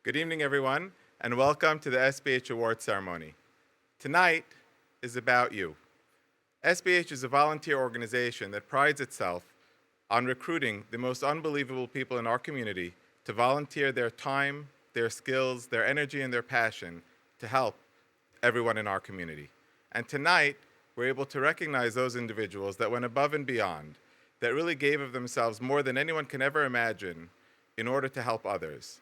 Good evening, everyone, and welcome to the SBH Awards Ceremony. Tonight is about you. SBH is a volunteer organization that prides itself on recruiting the most unbelievable people in our community to volunteer their time, their skills, their energy, and their passion to help everyone in our community. And tonight, we're able to recognize those individuals that went above and beyond, that really gave of themselves more than anyone can ever imagine in order to help others.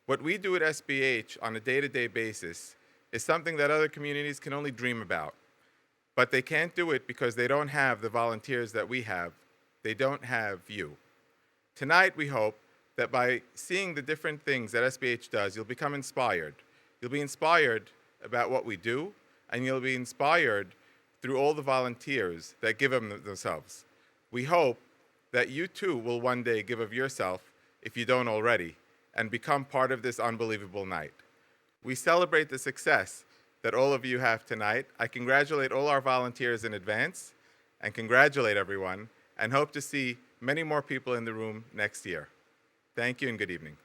What we do at SBH on a day-to-day basis is something that other communities can only dream about. But they can't do it because they don't have the volunteers that we have. They don't have you. Tonight, we hope that by seeing the different things that SBH does, you'll become inspired. You'll be inspired about what we do, and you'll be inspired through all the volunteers that give of themselves. We hope that you too will one day give of yourself, if you don't already, and become part of this unbelievable night. We celebrate the success that all of you have tonight. I congratulate all our volunteers in advance, and congratulate everyone, and hope to see many more people in the room next year. Thank you and good evening.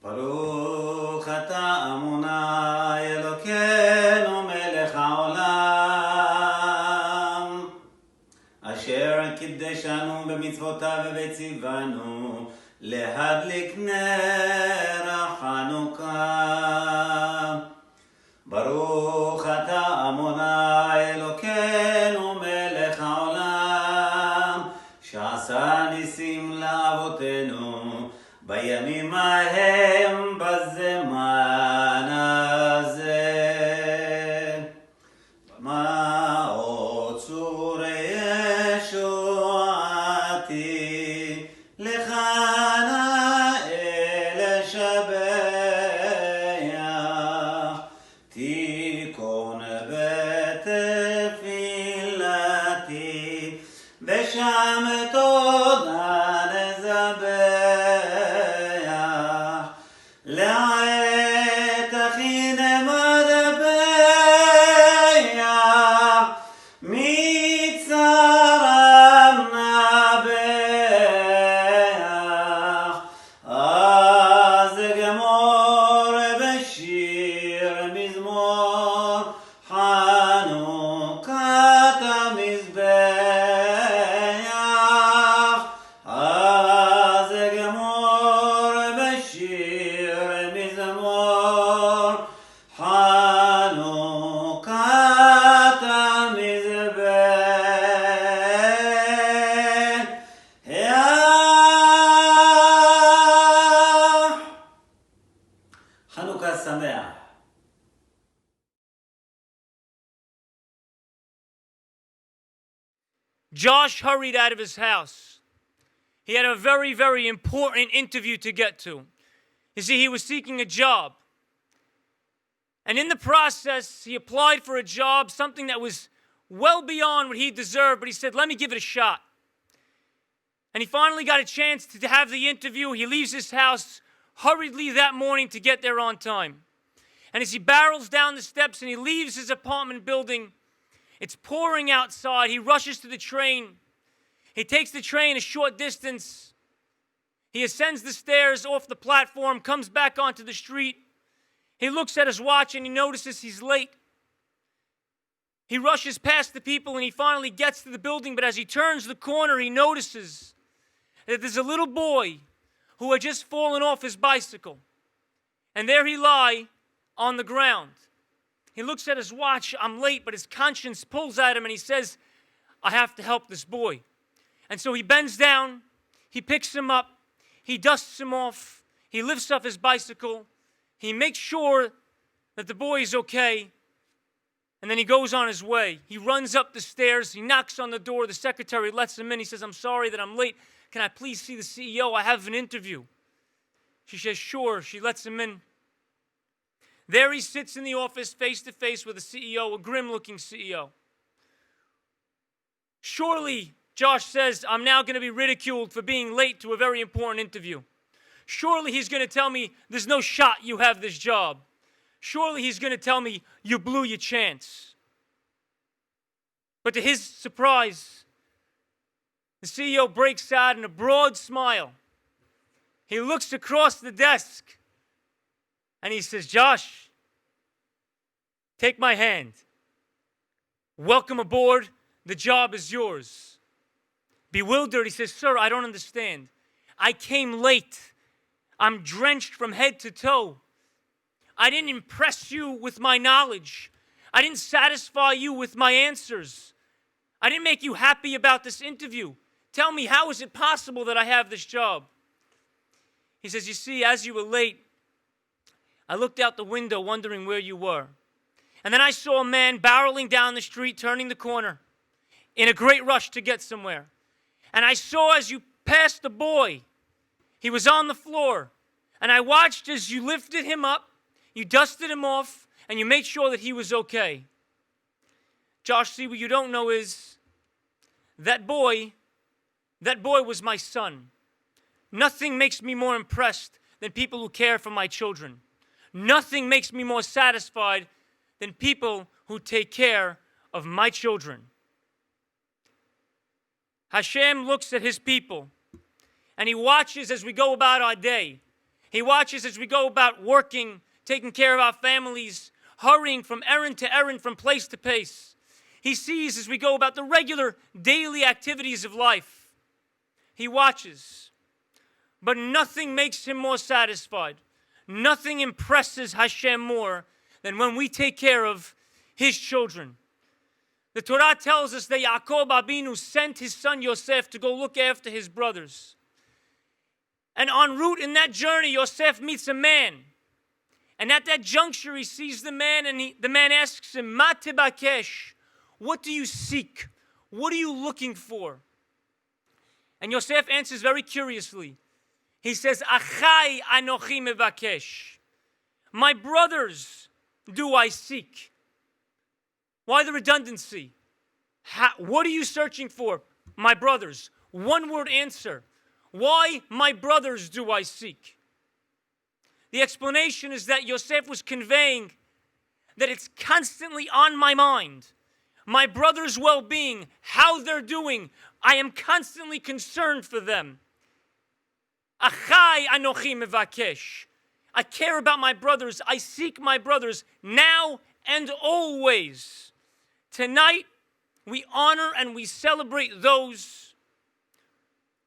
ברוך אתה אדוני אלוקינו מלך העולם אשר קידשנו במצוותיו וציוונו להדליק נר החנוכה. ברוך אתה אדוני אלוקינו מלך העולם שעשה ניסים לאבותינו בימים ההם בזמן הזה. במעות צורי ישועתי לך נאה לשבח תיכון בתפילתי ושם תודה נזבח לעת הכי נמדבח מצרם נבח אז גמור בשיר מזמור חנוכת המזבח אז גמור בשיר מזמור חנוכת המזבח. חנוכה שמח. Josh hurried out of his house. He had a very, very important interview to get to. You see, he was seeking a job. And in the process, he applied for a job, something that was well beyond what he deserved, but he said, let me give it a shot. And he finally got a chance to have the interview. He leaves his house hurriedly that morning to get there on time. And as he barrels down the steps and he leaves his apartment building, it's pouring outside. He rushes to the train. He takes the train a short distance. He ascends the stairs off the platform, comes back onto the street. He looks at his watch and he notices he's late. He rushes past the people and he finally gets to the building, but as he turns the corner, he notices that there's a little boy who had just fallen off his bicycle. And there he lie on the ground. He looks at his watch, I'm late, but his conscience pulls at him and he says, I have to help this boy. And so he bends down, he picks him up, he dusts him off, he lifts up his bicycle, he makes sure that the boy is okay, and then he goes on his way. He runs up the stairs, he knocks on the door, the secretary lets him in, he says, I'm sorry that I'm late, can I please see the CEO? I have an interview. She says, sure, she lets him in. There he sits in the office face to face with a CEO, a grim-looking CEO. Surely, Josh says, I'm now going to be ridiculed for being late to a very important interview. Surely he's going to tell me there's no shot you have this job. Surely he's going to tell me you blew your chance. But to his surprise, the CEO breaks out in a broad smile. He looks across the desk and he says, "Josh, take my hand. Welcome aboard. The job is yours." Bewildered, he says, "Sir, I don't understand. I came late. I'm drenched from head to toe. I didn't impress you with my knowledge. I didn't satisfy you with my answers. I didn't make you happy about this interview. Tell me, how is it possible that I have this job?" He says, "You see, as you were late, I looked out the window wondering where you were. And then I saw a man barreling down the street, turning the corner, in a great rush to get somewhere. And I saw as you passed a boy, he was on the floor. And I watched as you lifted him up, you dusted him off, and you made sure that he was okay. Josh, see, what you don't know is that boy was my son. Nothing makes me more impressed than people who care for my children. Nothing makes me more satisfied than people who take care of my children." Hashem looks at his people and he watches as we go about our day. He watches as we go about working, taking care of our families, hurrying from errand to errand, from place to place. He sees as we go about the regular daily activities of life. He watches. But nothing makes him more satisfied. Nothing impresses Hashem more than when we take care of his children. The Torah tells us that Yaakov Abinu sent his son Yosef to go look after his brothers. And en route in that journey, Yosef meets a man. And at that juncture, he sees the man and the man asks him, "Ma tebakesh?" What do you seek? What are you looking for? And Yosef answers very curiously. He says, "Achai anochi mevakesh." My brothers do I seek. Why the redundancy? What are you searching for? My brothers. One word answer. Why my brothers do I seek? The explanation is that Yosef was conveying that it's constantly on my mind. My brothers' well-being, how they're doing. I am constantly concerned for them. Achai anochi mevakesh. I care about my brothers. I seek my brothers now and always. Tonight, we honor and we celebrate those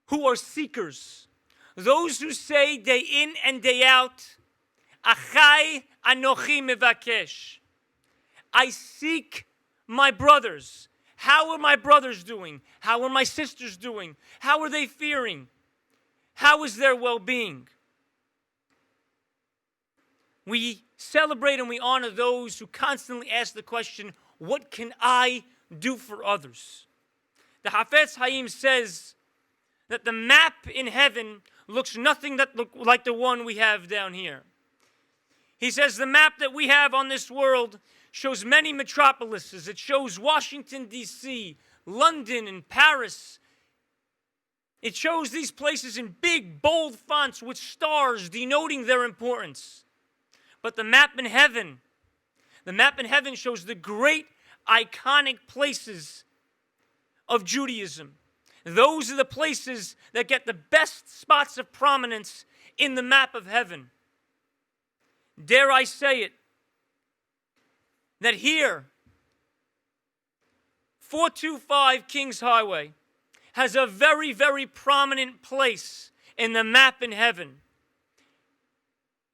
who are seekers. Those who say day in and day out, Achai anochi mevakesh. I seek my brothers. How are my brothers doing? How are my sisters doing? How are they faring? How is their well-being? We celebrate and we honor those who constantly ask the question, what can I do for others? The Hafetz Haim says that the map in heaven looks nothing like the one we have down here. He says the map that we have on this world shows many metropolises. It shows Washington, D.C., London, and Paris. It shows these places in big, bold fonts with stars denoting their importance. But the map in heaven shows the great, iconic places of Judaism. Those are the places that get the best spots of prominence in the map of heaven. Dare I say it, that here, 425 Kings Highway has a very, very prominent place in the map in heaven.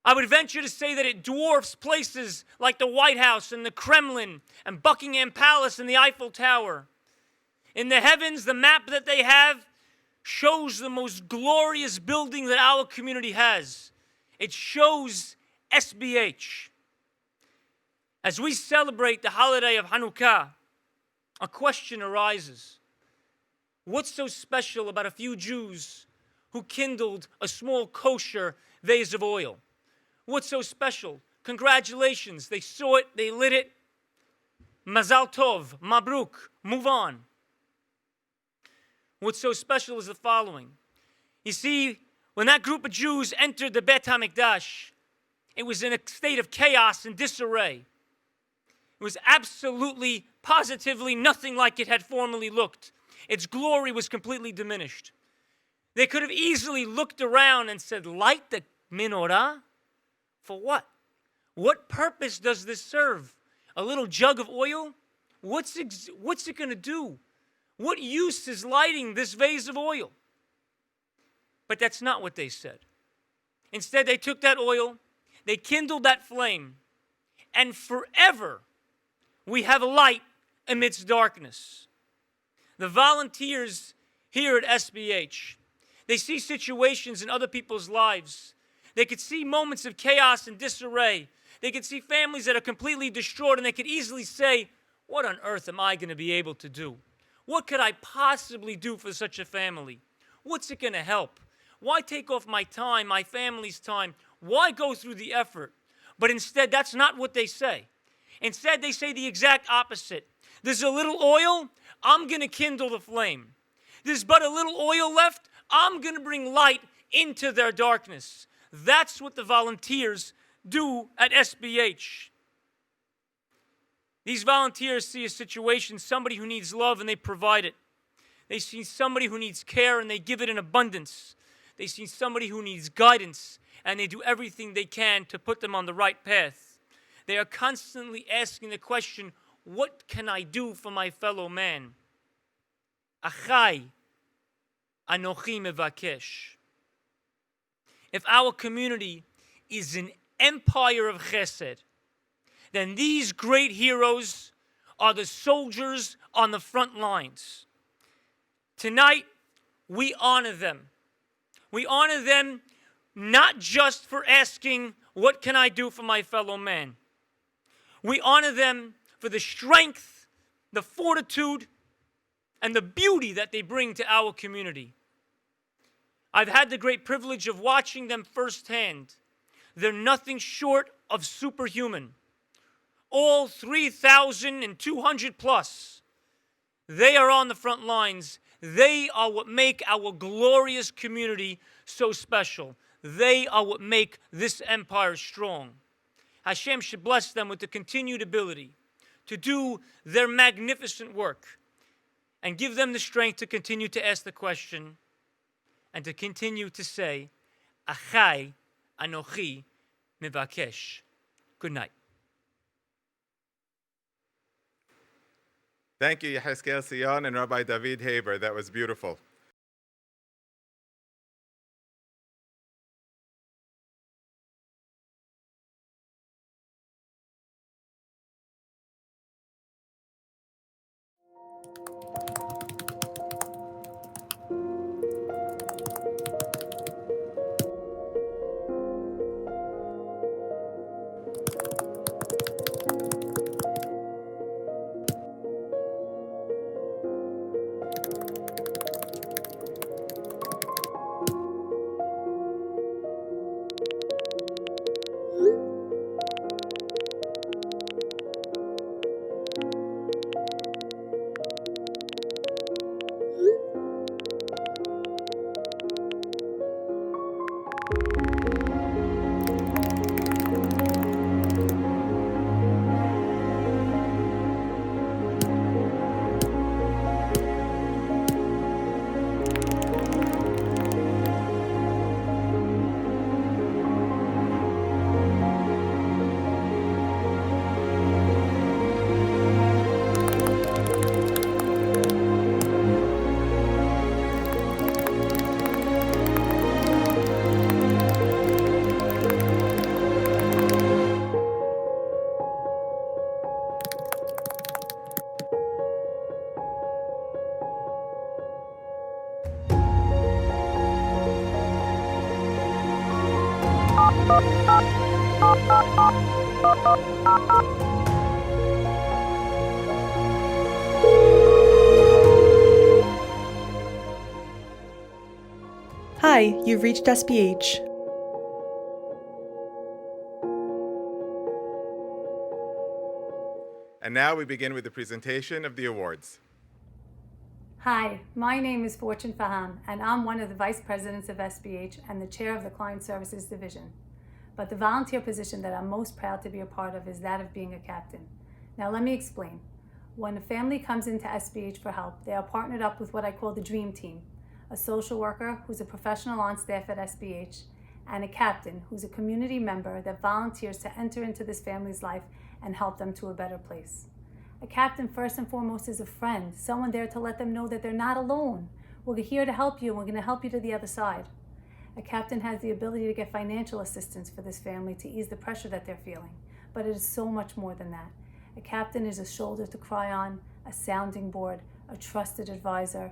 I would venture to say that it dwarfs places like the White House and the Kremlin and Buckingham Palace and the Eiffel Tower. In the heavens, the map that they have shows the most glorious building that our community has. It shows SBH. As we celebrate the holiday of Hanukkah, a question arises. What's so special about a few Jews who kindled a small kosher vase of oil? What's so special? Congratulations. They saw it. They lit it. Mazal tov. Mabruk. Move on. What's so special is the following. You see, when that group of Jews entered the Bet HaMikdash, it was in a state of chaos and disarray. It It was absolutely, positively nothing like it had formerly looked. Its glory was completely diminished. They could have easily looked around and said, light the menorah? For what? What purpose does this serve? A little jug of oil? What's it going to do? What use is lighting this vase of oil? But that's not what they said. Instead, they took that oil, they kindled that flame, and forever we have a light amidst darkness. The volunteers here at SBH, they see situations in other people's lives. They could see moments of chaos and disarray. They could see families that are completely destroyed, and they could easily say, what on earth am I going to be able to do? What could I possibly do for such a family? What's it going to help? Why take off my time, my family's time? Why go through the effort? But instead, that's not what they say. Instead, they say the exact opposite. There's a little oil, I'm going to kindle the flame. There's but a little oil left, I'm going to bring light into their darkness. That's what the volunteers do at SBH. These volunteers see a situation, somebody who needs love, and they provide it. They see somebody who needs care, and they give it in abundance. They see somebody who needs guidance, and they do everything they can to put them on the right path. They are constantly asking the question, what can I do for my fellow man? Achai, anochi mevakesh. If our community is an empire of chesed, then these great heroes are the soldiers on the front lines. Tonight, we honor them. We honor them not just for asking, what can I do for my fellow man? We honor them for the strength, the fortitude, and the beauty that they bring to our community. I've had the great privilege of watching them firsthand. They're nothing short of superhuman. All 3,200 plus. They are on the front lines. They are what make our glorious community so special. They are what make this empire strong. Hashem should bless them with the continued ability to do their magnificent work and give them the strength to continue to ask the question and to continue to say, Achai anochi mevakesh. Good night. Thank you, Yehezkel Sion and Rabbi David Haber. That was beautiful. Hi, you've reached SBH. And now we begin with the presentation of the awards. Hi, my name is Fortune Faham, and I'm one of the Vice Presidents of SBH and the Chair of the Client Services Division. But the volunteer position that I'm most proud to be a part of is that of being a captain. Now let me explain. When a family comes into SBH for help, they are partnered up with what I call the dream team, a social worker who's a professional on staff at SBH, and a captain who's a community member that volunteers to enter into this family's life and help them to a better place. A captain, first and foremost, is a friend, someone there to let them know that they're not alone. We're here to help you, and we're going to help you to the other side. A captain has the ability to get financial assistance for this family to ease the pressure that they're feeling, but it is so much more than that. A captain is a shoulder to cry on, a sounding board, a trusted advisor.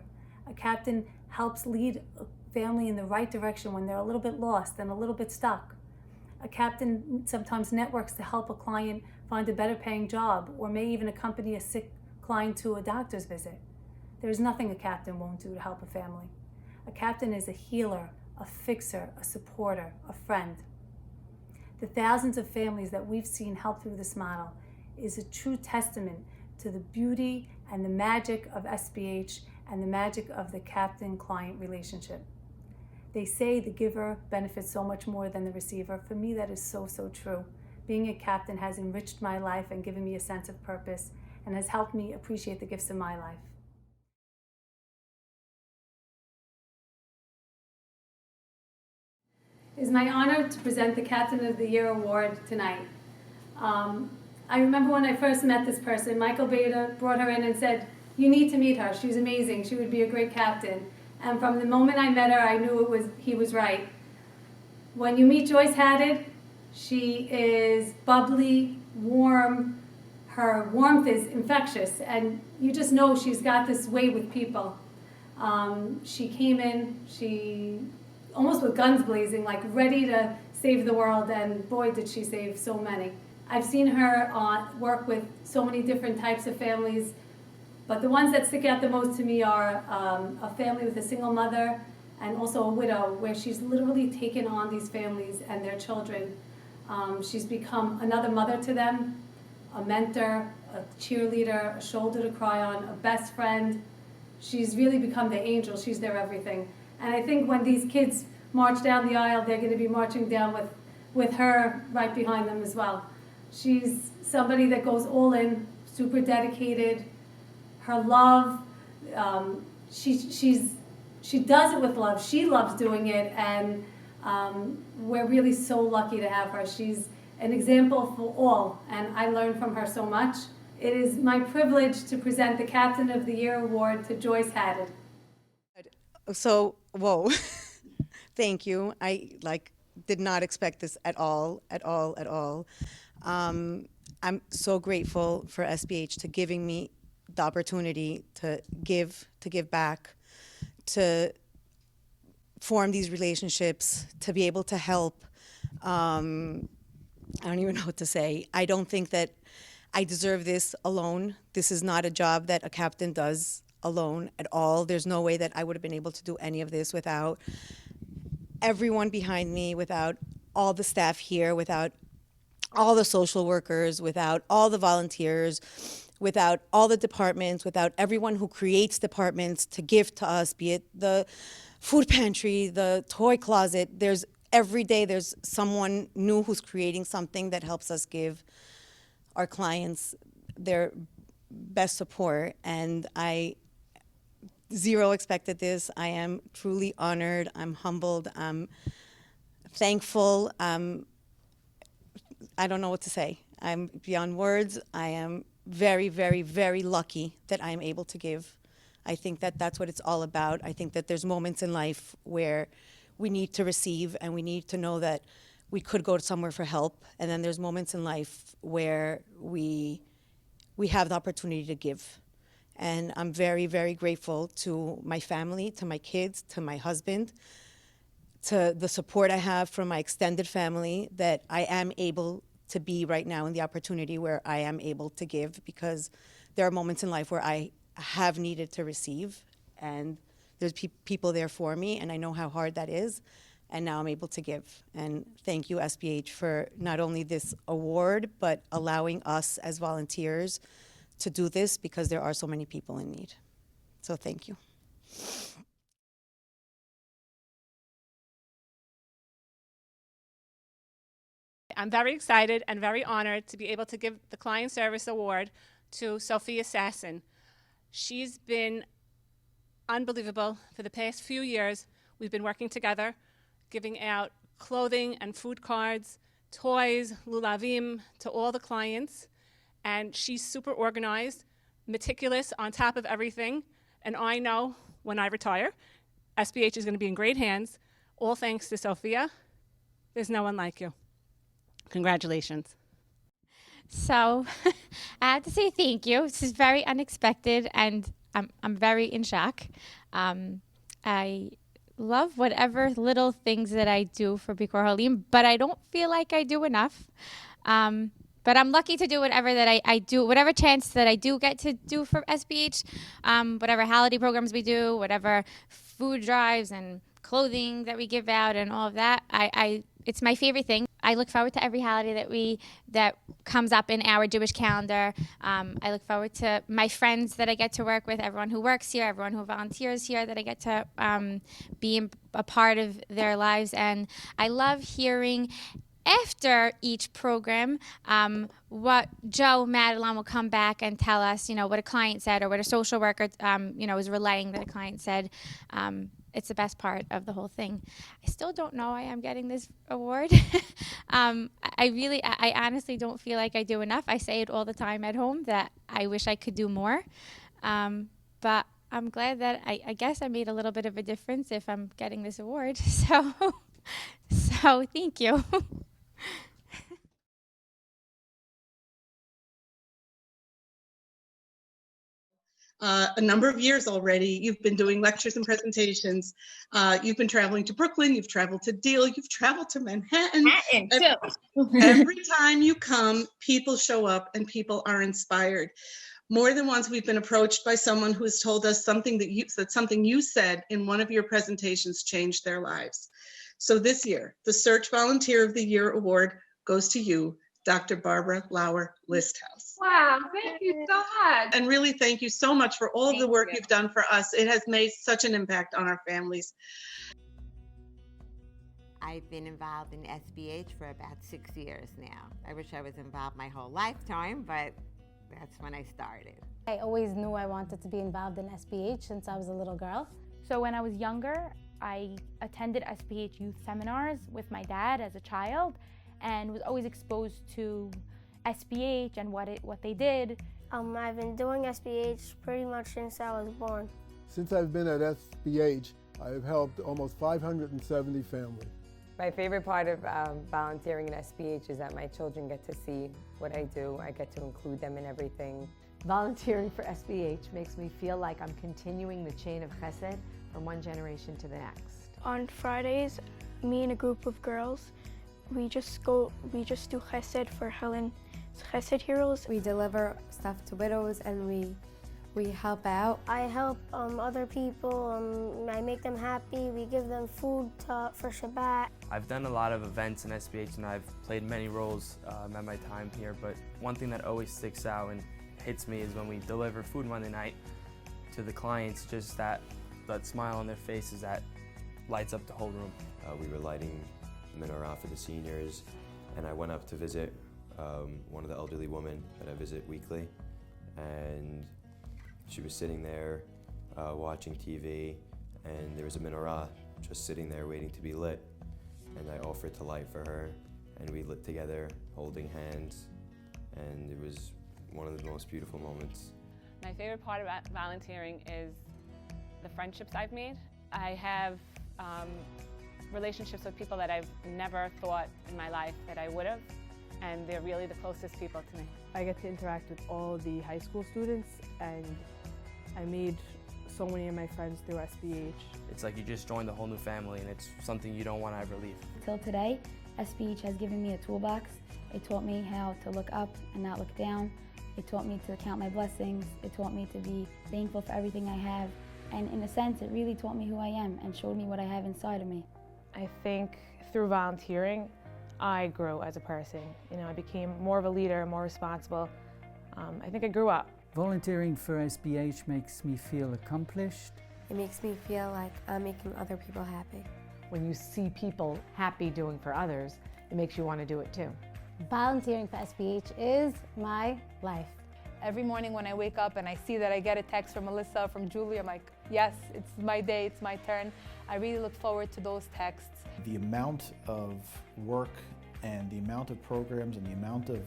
A captain helps lead a family in the right direction when they're a little bit lost and a little bit stuck. A captain sometimes networks to help a client find a better paying job, or may even accompany a sick client to a doctor's visit. There's nothing a captain won't do to help a family. A captain is a healer, a fixer, a supporter, a friend. The thousands of families that we've seen help through this model is a true testament to the beauty and the magic of SBH and the magic of the captain-client relationship. They say the giver benefits so much more than the receiver. For me, that is so, so true. Being a captain has enriched my life and given me a sense of purpose and has helped me appreciate the gifts in my life. It is my honor to present the Captain of the Year award tonight. I remember when I first met this person, Michael Beta brought her in and said, "You need to meet her. She's amazing. She would be a great captain." And from the moment I met her, I knew he was right. When you meet Joyce Haddad, she is bubbly, warm. Her warmth is infectious, and you just know she's got this way with people. She came in, she almost with guns blazing, like ready to save the world, and boy, did she save so many. I've seen her work with so many different types of families, but the ones that stick out the most to me are a family with a single mother and also a widow, where she's literally taken on these families and their children. She's become another mother to them, a mentor, a cheerleader, a shoulder to cry on, a best friend. She's really become the angel. She's their everything. And I think when these kids march down the aisle, they're going to be marching down with her right behind them as well. She's somebody that goes all in, super dedicated. Her love, she does it with love. She loves doing it, and we're really so lucky to have her. She's an example for all, and I learned from her so much. It is my privilege to present the Captain of the Year award to Joyce Haddad. So, whoa, thank you. I did not expect this at all. I'm so grateful for SBH to giving me the opportunity to give back, to form these relationships, to be able to help. I don't even know what to say. I don't think that I deserve this alone. This is not a job that a captain does alone at all. There's no way that I would have been able to do any of this without everyone behind me, without all the staff here, without all the social workers, without all the volunteers, without all the departments, without everyone who creates departments to give to us, be it the food pantry, the toy closet. Every day there's someone new who's creating something that helps us give our clients their best support. And I zero expected this. I am truly honored. I'm humbled. I'm thankful. I don't know what to say. I'm beyond words. I am very, very, very lucky that I'm able to give. I think that that's what it's all about. I think that there's moments in life where we need to receive, and we need to know that we could go somewhere for help. And then there's moments in life where we have the opportunity to give. And I'm very, very grateful to my family, to my kids, to my husband, to the support I have from my extended family, that I am able to be right now in the opportunity where I am able to give, because there are moments in life where I have needed to receive, and there's people there for me, and I know how hard that is, and now I'm able to give. And thank you, SBH, for not only this award, but allowing us as volunteers to do this, because there are so many people in need. So thank you. I'm very excited and very honored to be able to give the Client Service Award to Sophia Sasson. She's been unbelievable for the past few years. We've been working together, giving out clothing and food cards, toys, lulavim to all the clients. And she's super organized, meticulous, on top of everything. And I know when I retire, SBH is going to be in great hands, all thanks to Sophia. There's no one like you. Congratulations. So I have to say thank you. This is very unexpected, and I'm very in shock. I love whatever little things that I do for Bikor Halim, but I don't feel like I do enough. But I'm lucky to do whatever that I do, whatever chance that I do get to do for SBH, whatever holiday programs we do, whatever food drives and clothing that we give out and all of that. It's my favorite thing. I look forward to every holiday that comes up in our Jewish calendar. I look forward to my friends that I get to work with, everyone who works here, everyone who volunteers here, that I get to be a part of their lives. And I love hearing after each program what Joe Madeline will come back and tell us, what a client said or what a social worker, is relaying that a client said. It's the best part of the whole thing. I still don't know why I'm getting this award. I honestly don't feel like I do enough. I say it all the time at home that I wish I could do more. But I'm glad that I guess I made a little bit of a difference if I'm getting this award. So thank you. A number of years already. You've been doing lectures and presentations. You've been traveling to Brooklyn. You've traveled to Deal. You've traveled to Manhattan. Every time you come, people show up and people are inspired. More than once, we've been approached by someone who has told us something something you said in one of your presentations changed their lives. So this year, the Search Volunteer of the Year Award goes to you, Dr. Barbara Lauer Listhouse. Wow, thank you so much. And really, thank you so much for all of the work you've done for us. It has made such an impact on our families. I've been involved in SBH for about 6 years now. I wish I was involved my whole lifetime, but that's when I started. I always knew I wanted to be involved in SBH since I was a little girl. So when I was younger, I attended SBH youth seminars with my dad as a child, and was always exposed to SBH and what they did. I've been doing SBH pretty much since I was born. Since I've been at SBH, I have helped almost 570 families. My favorite part of volunteering in SBH is that my children get to see what I do. I get to include them in everything. Volunteering for SBH makes me feel like I'm continuing the chain of chesed from one generation to the next. On Fridays, me and a group of girls, we just do chesed for Helen's Chesed Heroes. We deliver stuff to widows and we help out. I help other people. I make them happy. We give them food for Shabbat. I've done a lot of events in SBH and I've played many roles at my time here, but one thing that always sticks out and hits me is when we deliver food Monday night to the clients, just that smile on their faces that lights up the whole room. We were lighting menorah for the seniors, and I went up to visit one of the elderly women that I visit weekly, and she was sitting there watching TV, and there was a menorah just sitting there waiting to be lit, and I offered to light for her, and we lit together holding hands, and it was one of the most beautiful moments. My favorite part about volunteering is the friendships I've made. I have relationships with people that I've never thought in my life that I would have, and they're really the closest people to me. I get to interact with all the high school students, and I made so many of my friends through SBH. It's like you just joined a whole new family, and it's something you don't want to ever leave. Till today, SBH has given me a toolbox. It taught me how to look up and not look down. It taught me to count my blessings. It taught me to be thankful for everything I have. And in a sense, it really taught me who I am and showed me what I have inside of me. I think through volunteering, I grew as a person. I became more of a leader, more responsible. I think I grew up. Volunteering for SBH makes me feel accomplished. It makes me feel like I'm making other people happy. When you see people happy doing for others, it makes you want to do it too. Volunteering for SBH is my life. Every morning when I wake up and I see that I get a text from Melissa, from Julie, I'm like, yes, it's my day, it's my turn. I really look forward to those texts. The amount of work and the amount of programs and the amount of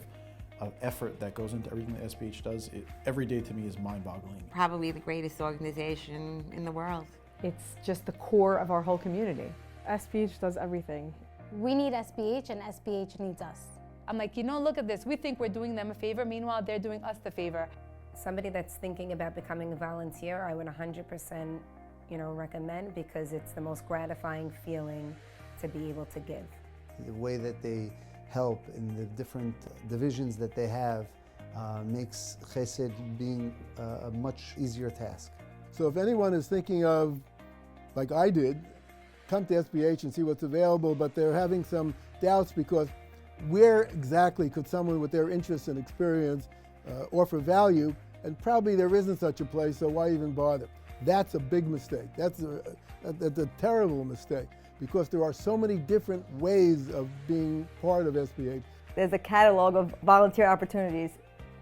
effort that goes into everything that SBH does, every day to me is mind-boggling. Probably the greatest organization in the world. It's just the core of our whole community. SBH does everything. We need SBH and SBH needs us. I'm like, look at this. We think we're doing them a favor. Meanwhile, they're doing us the favor. Somebody that's thinking about becoming a volunteer, I would 100% recommend, because it's the most gratifying feeling to be able to give. The way that they help in the different divisions that they have makes chesed being a much easier task. So if anyone is thinking of, like I did, come to SBH and see what's available, but they're having some doubts because where exactly could someone with their interests and experience offer value? And probably there isn't such a place, so why even bother? That's a big mistake. That's a terrible mistake, because there are so many different ways of being part of SBH. There's a catalog of volunteer opportunities.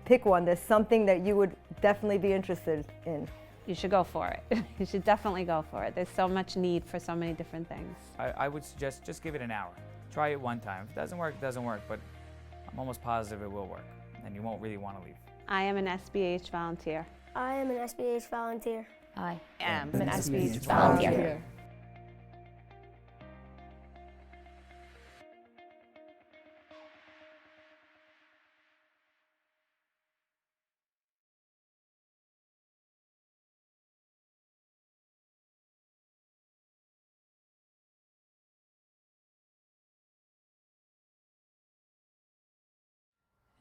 Pick one. There's something that you would definitely be interested in. You should go for it. You should definitely go for it. There's so much need for so many different things. I would suggest just give it an hour. Try it one time. If it doesn't work, it doesn't work, but I'm almost positive it will work, and you won't really want to leave. I am an SBH volunteer. I am an SBH volunteer. I am an SBH volunteer.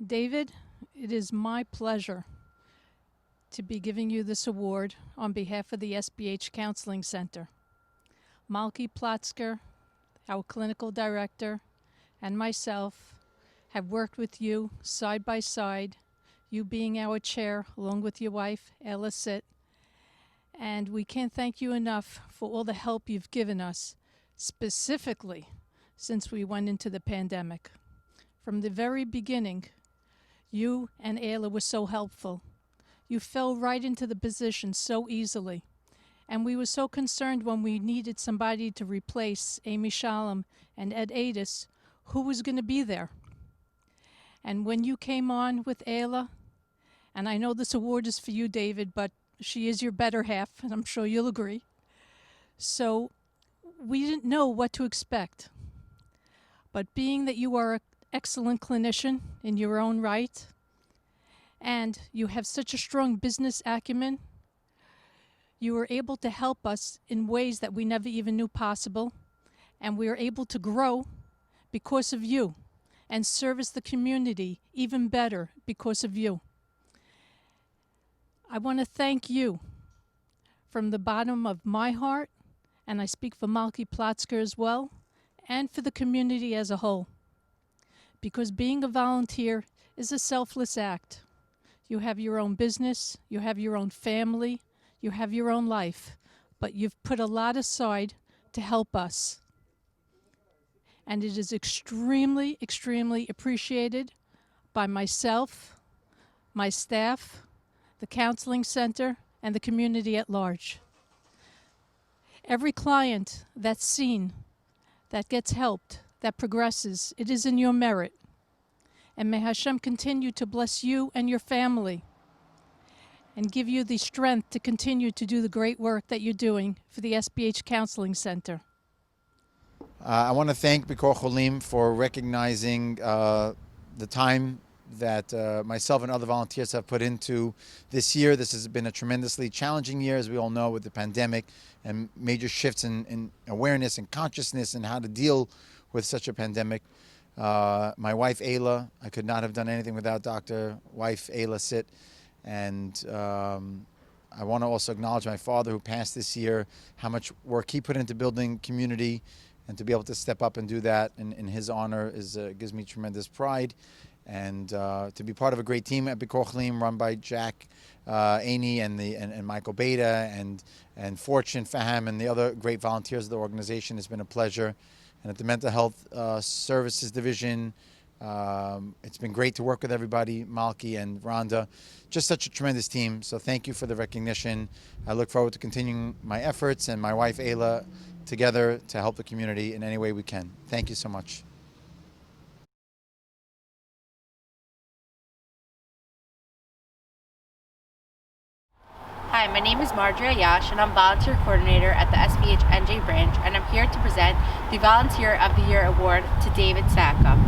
David, it is my pleasure to be giving you this award on behalf of the SBH Counseling Center. Malky Plotzker, our clinical director, and myself have worked with you side by side, you being our chair, along with your wife, Ella Sitt, and we can't thank you enough for all the help you've given us, specifically since we went into the pandemic. From the very beginning, you and Ayla were so helpful. You fell right into the position so easily. And we were so concerned when we needed somebody to replace Amy Shalom and Ed Adis, who was going to be there. And when you came on with Ayla, and I know this award is for you, David, but she is your better half, and I'm sure you'll agree. So we didn't know what to expect. But being that you are excellent clinician in your own right, and you have such a strong business acumen, you were able to help us in ways that we never even knew possible, and we were able to grow because of you and service the community even better because of you. I want to thank you from the bottom of my heart, and I speak for Malky Plotzker as well, and for the community as a whole. Because being a volunteer is a selfless act. You have your own business, you have your own family, you have your own life, but you've put a lot aside to help us. And it is extremely, extremely appreciated by myself, my staff, the counseling center, and the community at large. Every client that's seen, that gets helped, that progresses, it is in your merit. And may Hashem continue to bless you and your family and give you the strength to continue to do the great work that you're doing for the SBH Counseling Center. I want to thank Bikor Cholim for recognizing the time that myself and other volunteers have put into this year. This has been a tremendously challenging year, as we all know, with the pandemic and major shifts in awareness and consciousness and how to deal with such a pandemic. My wife, Ayla, I could not have done anything without Dr. Wife Ayla Sitt. And I want to also acknowledge my father, who passed this year, how much work he put into building community, and to be able to step up and do that in his honor gives me tremendous pride. And to be part of a great team at Bikor Cholim run by Jack Aney and Michael Beta and Fortune Faham and the other great volunteers of the organization has been a pleasure. And at the Mental Health Services Division, It's been great to work with everybody, Malky and Rhonda. Just such a tremendous team. So thank you for the recognition. I look forward to continuing my efforts and my wife Ayla together to help the community in any way we can. Thank you so much. Hi, my name is Marjorie Ayash, and I'm Volunteer Coordinator at the SBH NJ branch, and I'm here to present the Volunteer of the Year Award to David Saka.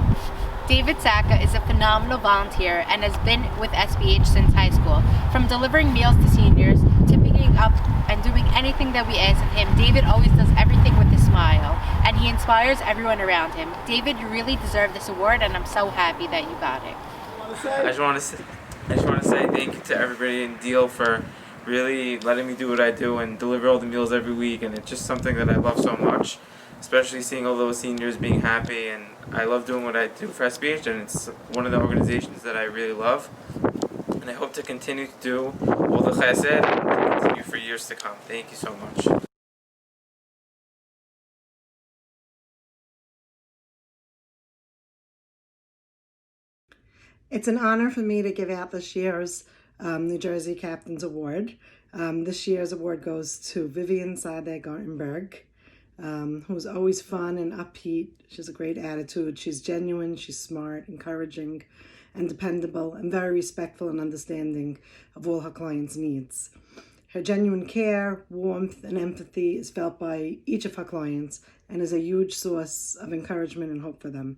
David Saka is a phenomenal volunteer and has been with SBH since high school. From delivering meals to seniors to picking up and doing anything that we ask of him, David always does everything with a smile, and he inspires everyone around him. David, you really deserve this award, and I'm so happy that you got it. I just want to say thank you to everybody in Deal for really letting me do what I do and deliver all the meals every week, and it's just something that I love so much, especially seeing all those seniors being happy. And I love doing what I do for SBH, and it's one of the organizations that I really love, and I hope to continue to do all the chesed and continue for years to come. Thank you so much. It's an honor for me to give out this year's New Jersey Captain's Award. This year's award goes to Vivian Sade-Gartenberg, who's always fun and upbeat. She has a great attitude. She's genuine, she's smart, encouraging, and dependable, and very respectful and understanding of all her clients' needs. Her genuine care, warmth, and empathy is felt by each of her clients and is a huge source of encouragement and hope for them.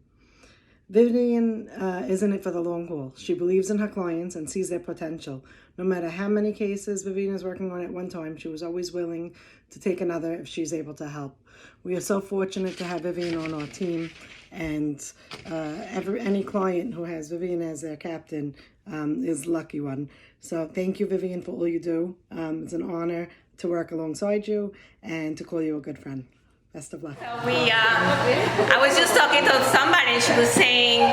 Vivian is in it for the long haul. She believes in her clients and sees their potential. No matter how many cases Vivian is working on at one time, she was always willing to take another if she's able to help. We are so fortunate to have Vivian on our team, and any client who has Vivian as their captain is a lucky one. So thank you, Vivian, for all you do. It's an honor to work alongside you and to call you a good friend. Best of luck. I was just talking to somebody, and she was saying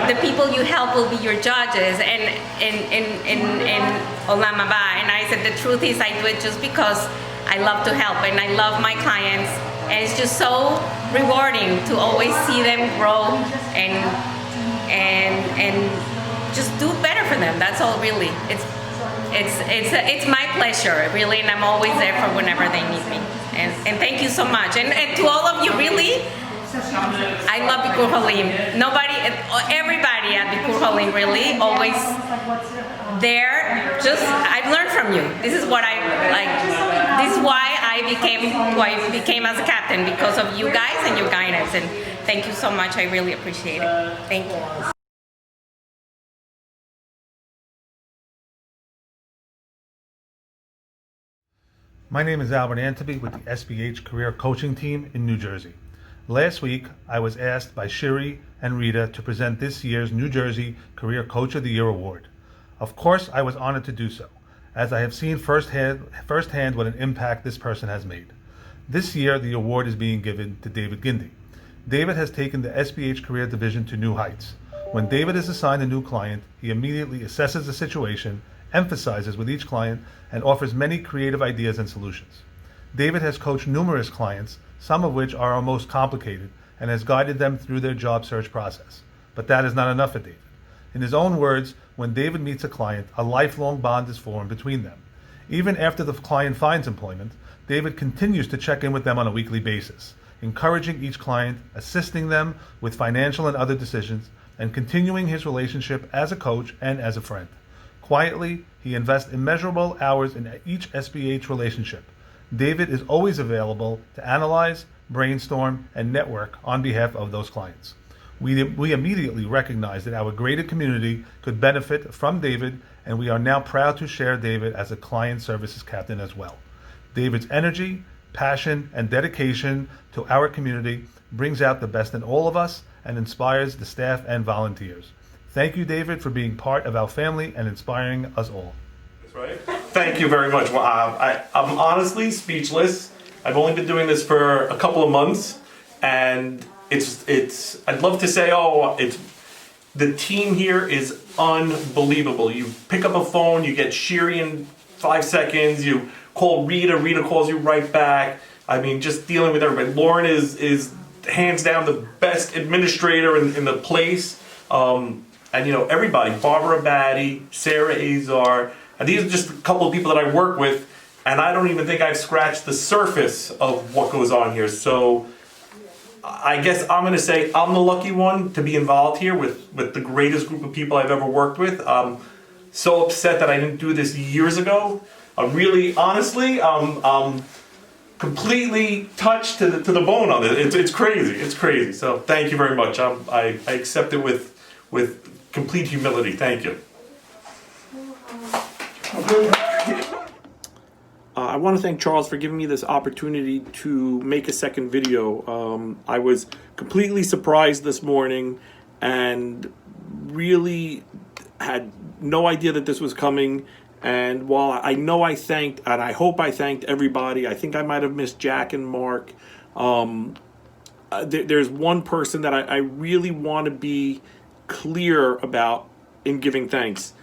the people you help will be your judges and in Olam Haba. And I said the truth is I do it just because I love to help and I love my clients, and it's just so rewarding to always see them grow and just do better for them. That's all really. It's my pleasure really, and I'm always there for whenever they need me. And thank you so much. And to all of you, really, I love Bikur Halim. Everybody at Bikur Halim really always there. I've learned from you. This is what I like. This is why I became as a captain, because of you guys and your guidance. And thank you so much. I really appreciate it. Thank you. My name is Albert Antaby with the SBH Career Coaching Team in New Jersey. Last week, I was asked by Shiri and Rita to present this year's New Jersey Career Coach of the Year Award. Of course, I was honored to do so, as I have seen firsthand what an impact this person has made. This year, the award is being given to David Gindi. David has taken the SBH Career Division to new heights. When David is assigned a new client, he immediately assesses the situation, emphasizes with each client, and offers many creative ideas and solutions. David has coached numerous clients, some of which are our most complicated, and has guided them through their job search process. But that is not enough for David. In his own words, when David meets a client, a lifelong bond is formed between them. Even after the client finds employment, David continues to check in with them on a weekly basis, encouraging each client, assisting them with financial and other decisions, and continuing his relationship as a coach and as a friend. Quietly, he invests immeasurable hours in each SBH relationship. David is always available to analyze, brainstorm, and network on behalf of those clients. We immediately recognized that our greater community could benefit from David, and we are now proud to share David as a client services captain as well. David's energy, passion, and dedication to our community brings out the best in all of us and inspires the staff and volunteers. Thank you, David, for being part of our family and inspiring us all. That's right. Thank you very much. I'm honestly speechless. I've only been doing this for a couple of months, and I'd love to say, the team here is unbelievable. You pick up a phone, you get Shiri in 5 seconds, you call Rita, Rita calls you right back. I mean, just dealing with everybody. Lauren is hands down the best administrator in the place. And everybody, Barbara Batty, Sarah Azar, and these are just a couple of people that I work with, and I don't even think I've scratched the surface of what goes on here. So I guess I'm going to say I'm the lucky one to be involved here with the greatest group of people I've ever worked with. I'm so upset that I didn't do this years ago. I'm really, honestly, I'm completely touched to the bone on it. It's crazy. It's crazy. So thank you very much. I accept it with complete humility. Thank you. I want to thank Charles for giving me this opportunity to make a second video. I was completely surprised this morning and really had no idea that this was coming. And while I know I thanked, and I hope I thanked everybody, I think I might have missed Jack and Mark. There's one person that I really want to be clear about in giving thanks.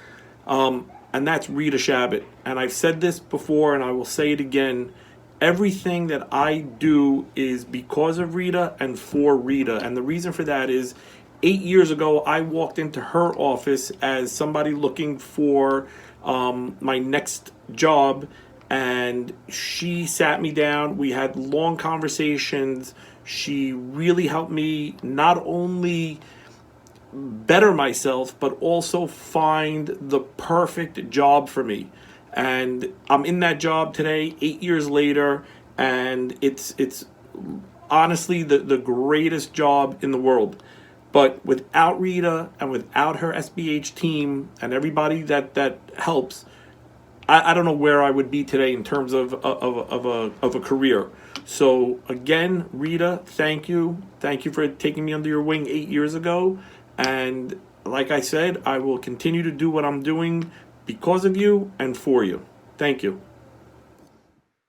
And that's Rita Shabbat. And I've said this before and I will say it again. Everything that I do is because of Rita and for Rita. And the reason for that is 8 years ago, I walked into her office as somebody looking for my next job. And she sat me down. We had long conversations. She really helped me not only better myself, but also find the perfect job for me. And I'm in that job today, 8 years later, and it's honestly the greatest job in the world. But without Rita and without her SBH team and everybody that helps, I don't know where I would be today in terms of a career. So again, Rita, thank you. Thank you for taking me under your wing 8 years ago. And like I said, I will continue to do what I'm doing because of you and for you. Thank you.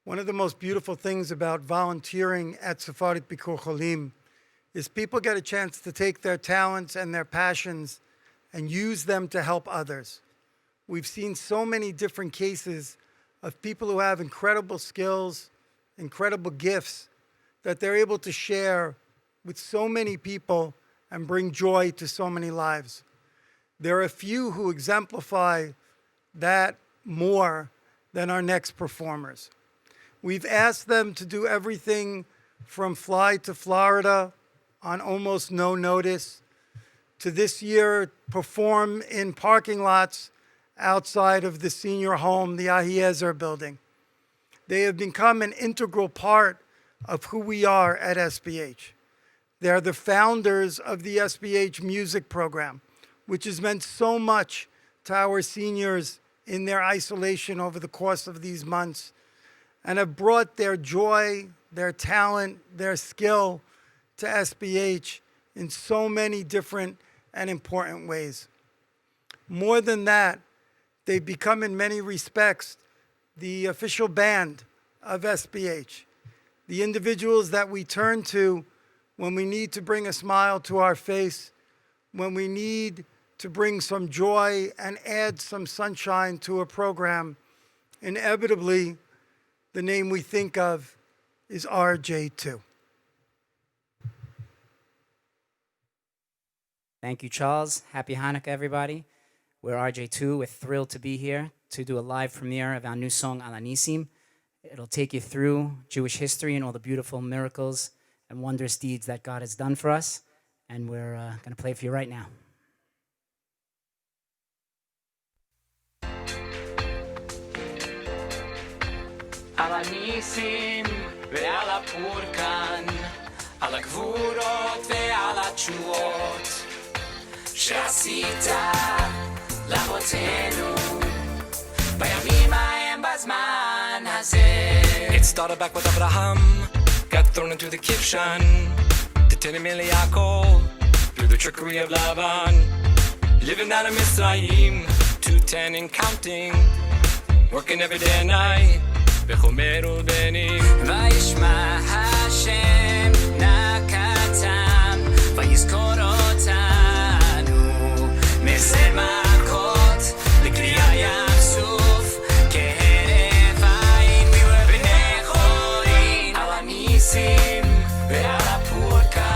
One of the most beautiful things about volunteering at Sephardic Bikur Cholim is people get a chance to take their talents and their passions and use them to help others. We've seen so many different cases of people who have incredible skills, incredible gifts that they're able to share with so many people and bring joy to so many lives. There are a few who exemplify that more than our next performers. We've asked them to do everything from fly to Florida on almost no notice, to this year perform in parking lots outside of the senior home, the Ahiezer building. They have become an integral part of who we are at SBH. They're the founders of the SBH music program, which has meant so much to our seniors in their isolation over the course of these months, and have brought their joy, their talent, their skill to SBH in so many different and important ways. More than that, they've become in many respects the official band of SBH, the individuals that we turn to when we need to bring a smile to our face, when we need to bring some joy and add some sunshine to a program. Inevitably, the name we think of is RJ2. Thank you, Charles. Happy Hanukkah, everybody. We're RJ2. We're thrilled to be here to do a live premiere of our new song, Al Anisim. It'll take you through Jewish history and all the beautiful miracles and wondrous deeds that God has done for us. And we're going to play it for you right now. על הניסים ועל הפורקן, על הגבורות ועל התשועות שעשית לאבותינו בימים ההם בזמן הזה. It started back with Abraham, got thrown into the Kivshan, to Tenemel Yaakov, through the trickery of Laban, living down in Mitzrayim, 210 and counting, working every day and night. בחומר ובנים וישמע השם נקתם ויזכור אותנו מסר מכות לקריאה ים סוף כהרף עין בני חורין על הניסים ועל הפורקן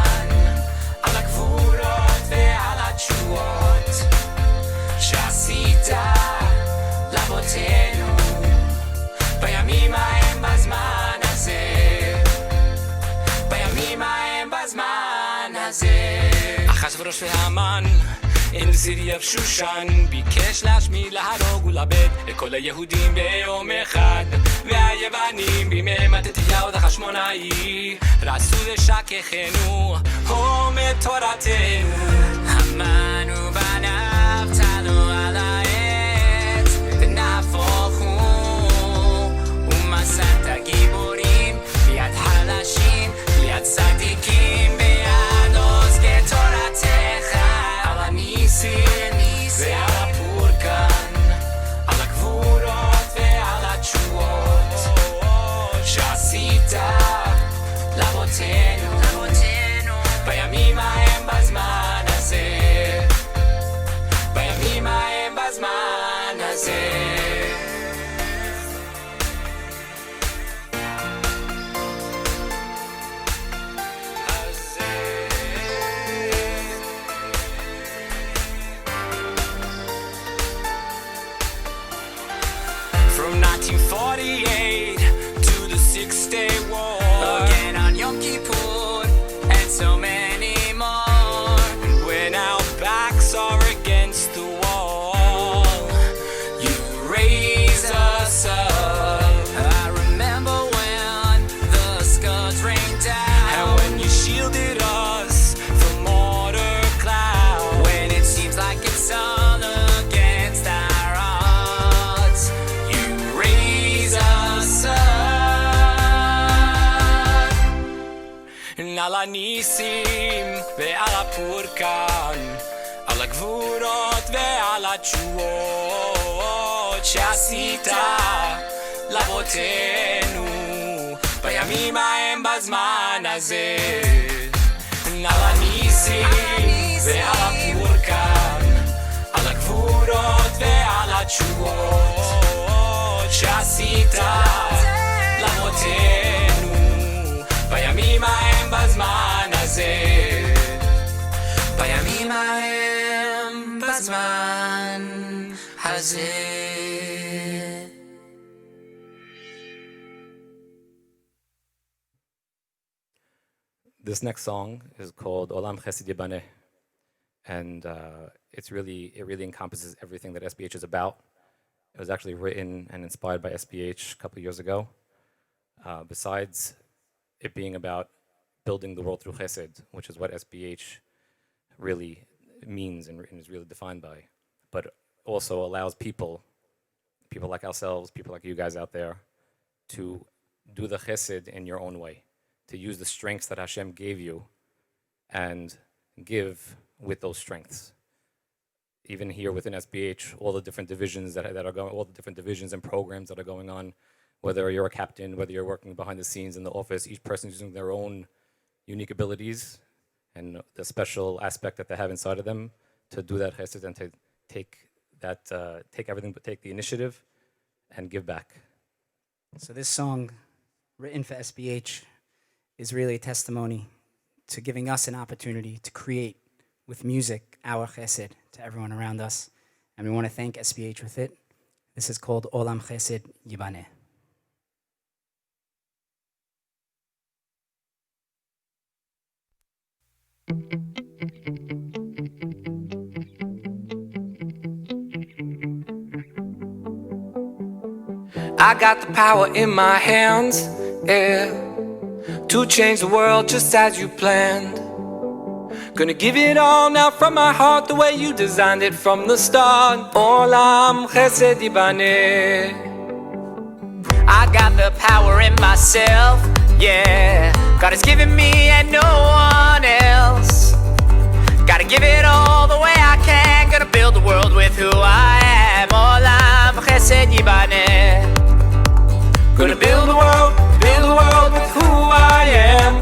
for Haman in the city of Shushan ביקש להשמיד להרוג ולאבד את כל היהודים ביום אחד והיוונים בימי מתתיהו החשמונאי רצו לשכחנו ומתורתנו המן ובניו תלו על העץ ונהפוכו ומסעת גיבורים ביד חלשים ביד צדיקים ביד עוז כתורתך על הניסים ועל הפורקן על הגבורות ועל התשועות שעשית לאבותינו בימים ההם בזמן הזה בימים ההם בזמן הזה From 1948 to the Six-Day War again on Yom Kippur and so many more and when our backs are against the wall you raise us up I remember when the scuds rained down and when you shielded us from mortar cloud when it seems like it's all against our odds you raise us up על הניסים ועל הפורקן על הגבורות ועל התשועות שעשית לאבותינו בימים ההם בזמן הזה על הניסים ועל הפורקן על הגבורות ועל התשועות שעשית לאבותינו בימים ההם בזמן הזה בימים ההם בזמן הזה This next song is called Olam Chesed Yibaneh, and it really encompasses everything that SBH is about. It was actually written and inspired by SBH a couple of years ago. Besides it being about building the world through chesed, which is what SBH really means and is really defined by, but also allows people like ourselves, people like you guys out there, to do the chesed in your own way, to use the strengths that Hashem gave you and give with those strengths. Even here within SBH, all the different divisions that are going, all the different divisions and programs that are going on, whether you're a captain, whether you're working behind the scenes in the office, each person is using their own unique abilities and the special aspect that they have inside of them to do that chesed and to take everything, but take the initiative and give back. So this song, written for SBH, is really a testimony to giving us an opportunity to create with music our chesed to everyone around us. And we want to thank SBH with it. This is called Olam Chesed Yibaneh. I got the power in my hands, yeah, to change the world just as you planned. Gonna give it all now from my heart, the way you designed it from the start. Olam Chesed Yibaneh. I got the power in myself, yeah. God has given me and no one else. Gotta give it all the way I can. Gonna build the world with who I am. Olam Chesed Yibaneh. Gonna build the world with who I am.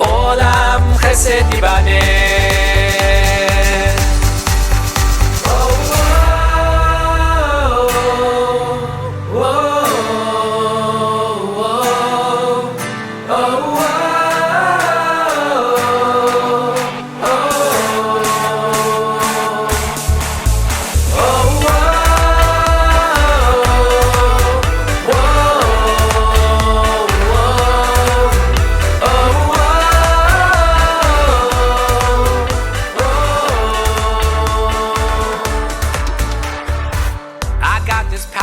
Olam Chesed Yibaneh. Oh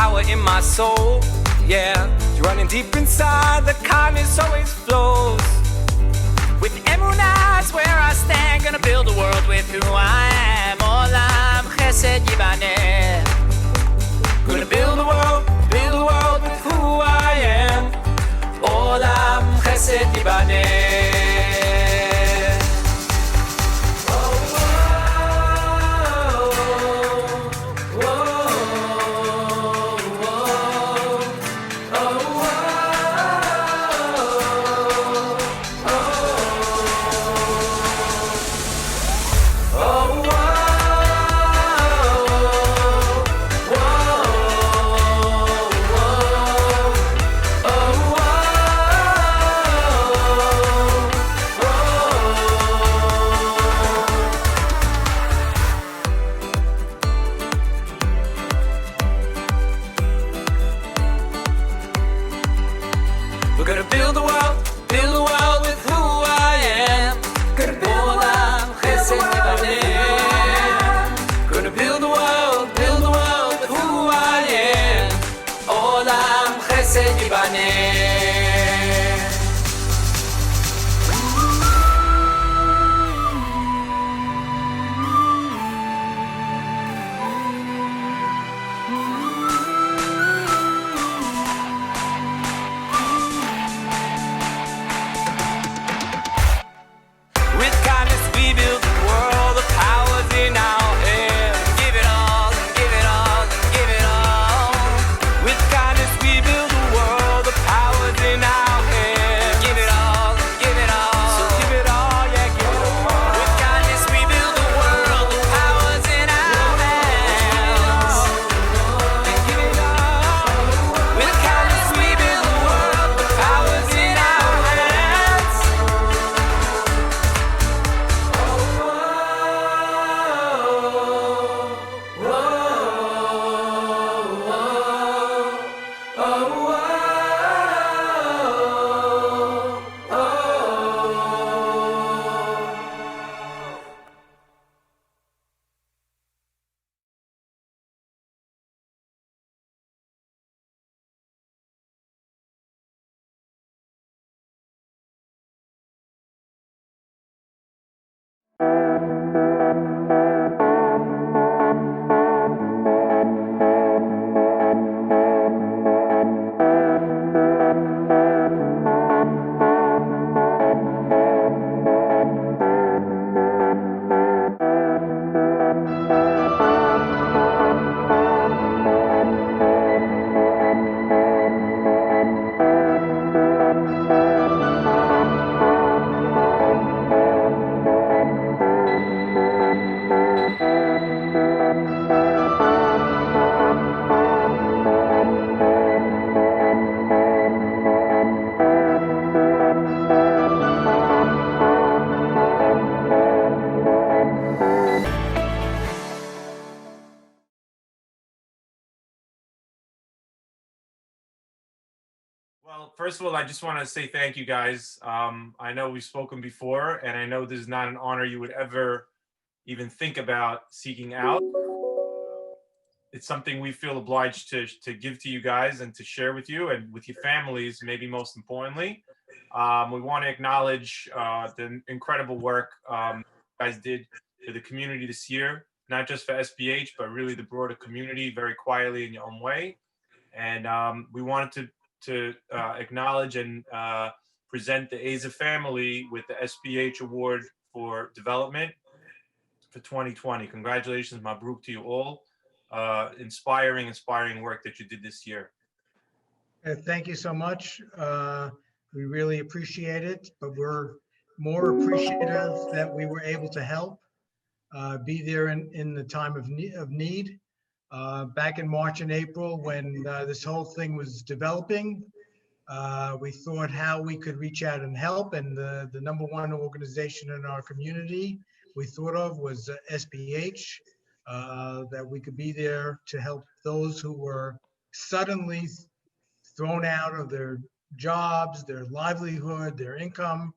power in my soul. Yeah, you're running deep inside, the kindness always flows. With emunah is where I stand, gonna build a world with who I am. Olam chesed yibaneh. Gonna build a world with who I am. Olam chesed yibaneh. Well, first of all, I just want to say thank you guys. I know we've spoken before, and I know this is not an honor you would ever even think about seeking out. It's something we feel obliged to give to you guys and to share with you and with your families, maybe most importantly. We want to acknowledge the incredible work you guys did for the community this year, not just for SBH, but really the broader community, very quietly in your own way. And we wanted to acknowledge and present the Aza family with the SBH Award for Development for 2020. Congratulations, Mabruk to you all. Inspiring work that you did this year. Thank you so much. We really appreciate it, but we're more appreciative that we were able to help, be there in the time of need. Back in March and April, when this whole thing was developing, we thought how we could reach out and help, and the number one organization in our community we thought of was SBH, that we could be there to help those who were suddenly thrown out of their jobs, their livelihood, their income,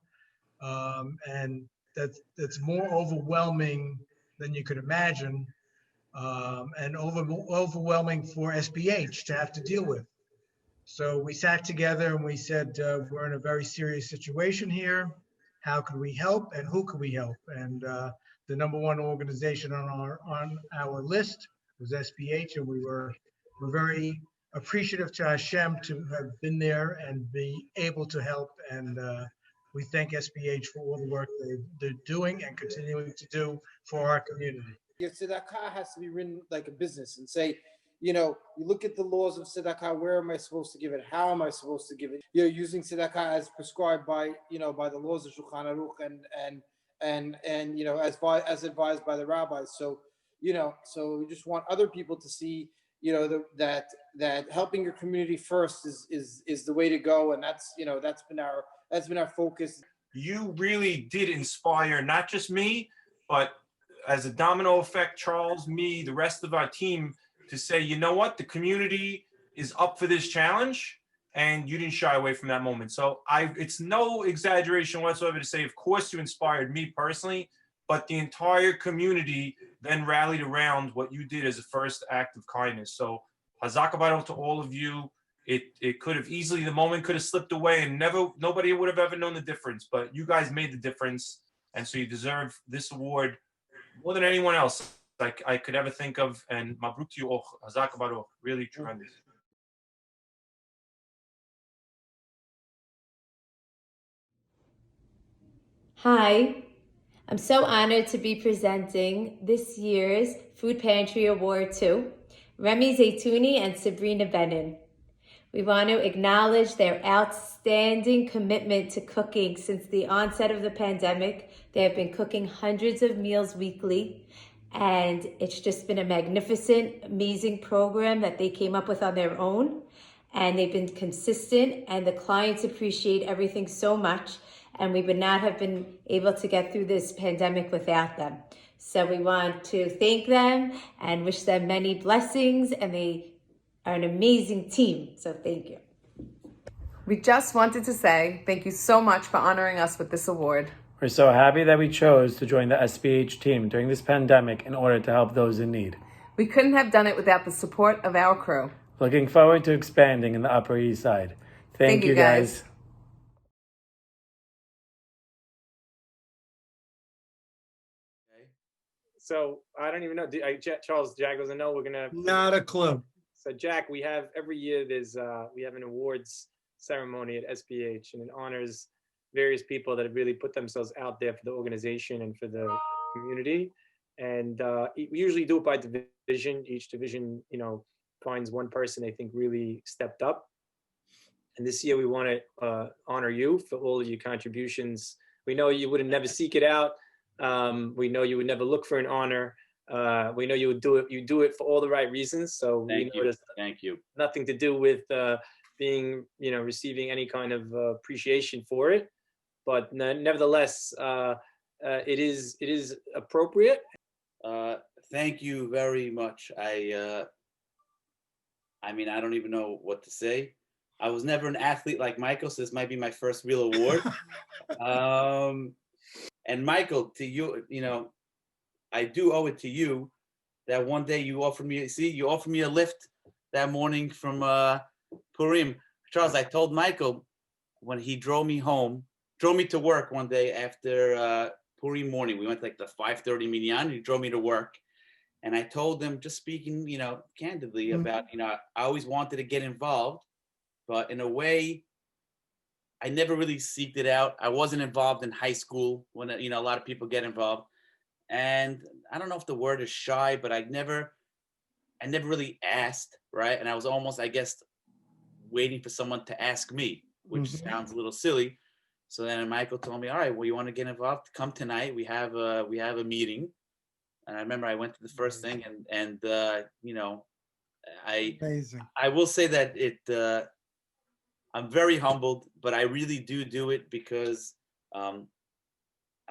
and that's more overwhelming than you could imagine. and overwhelming for SBH to have to deal with. So we sat together and we said, we're in a very serious situation here. How can we help and who can we help? And the number one organization on our list was SBH, and we're very appreciative to Hashem to have been there and be able to help. And we thank SBH for all the work they're doing and continuing to do for our community. Your tzedakah has to be written like a business and say, you know, you look at the laws of tzedakah, where am I supposed to give it? How am I supposed to give it? You're using tzedakah as prescribed by, you know, by the laws of Shulchan Aruch and you know, as advised by the rabbis. So, you know, so we just want other people to see, you know, that helping your community first is the way to go. And that's, you know, that's been our focus. You really did inspire not just me, but as a domino effect, Charles, me, the rest of our team, to say, you know what, the community is up for this challenge, and you didn't shy away from that moment. So it's no exaggeration whatsoever to say, of course, you inspired me personally, but the entire community then rallied around what you did as a first act of kindness. So Hazak Baruch to all of you. It could have easily, the moment could have slipped away and nobody would have ever known the difference, but you guys made the difference. And so you deserve this award more than anyone else I could ever think of. And mabruk to you, Hazak Baruch, really tremendous. Hi, I'm so honored to be presenting this year's Food Pantry Award to Remy Zaytouni and Sabrina Benin. We want to acknowledge their outstanding commitment to cooking since the onset of the pandemic. They have been cooking hundreds of meals weekly, and it's just been a magnificent, amazing program that they came up with on their own. And they've been consistent, and the clients appreciate everything so much. And we would not have been able to get through this pandemic without them. So we want to thank them and wish them many blessings, and they are an amazing team. So thank you. We just wanted to say thank you so much for honoring us with this award. We're so happy that we chose to join the SBH team during this pandemic in order to help those in need. We couldn't have done it without the support of our crew. Looking forward to expanding in the Upper East Side. Thank you guys. So I don't even know. Charles, Jack doesn't know we're gonna. Not a clue. So Jack, we have every year we have an awards ceremony at SBH, and it honors various people that have really put themselves out there for the organization and for the community. And we usually do it by division. Each division, you know, finds one person they think really stepped up. And this year we want to honor you for all of your contributions. We know you would never seek it out. We know you would never look for an honor. We know you would do it. You do it for all the right reasons. So Thank you. Thank you. Nothing to do with being, you know, receiving any kind of appreciation for it. But nevertheless, it is appropriate. Thank you very much. I mean, I don't even know what to say. I was never an athlete like Michael, so this might be my first real award. And Michael, to you, you know, I do owe it to you that one day you offered me a lift that morning from Purim. Charles, I told Michael when he drove me to work one day after Purim morning. We went like the 5:30 minyan. He drove me to work. And I told him, just speaking, you know, candidly about, you know, I always wanted to get involved, but in a way, I never really seeked it out. I wasn't involved in high school when, you know, a lot of people get involved. And I don't know if the word is shy, but I never really asked, right? And I was almost, I guess, waiting for someone to ask me, which sounds a little silly. So then Michael told me, all right, well, you want to get involved? Come tonight. We have a meeting. And I remember I went to the first thing and you know, Amazing. I will say that I'm very humbled, but I really do it because I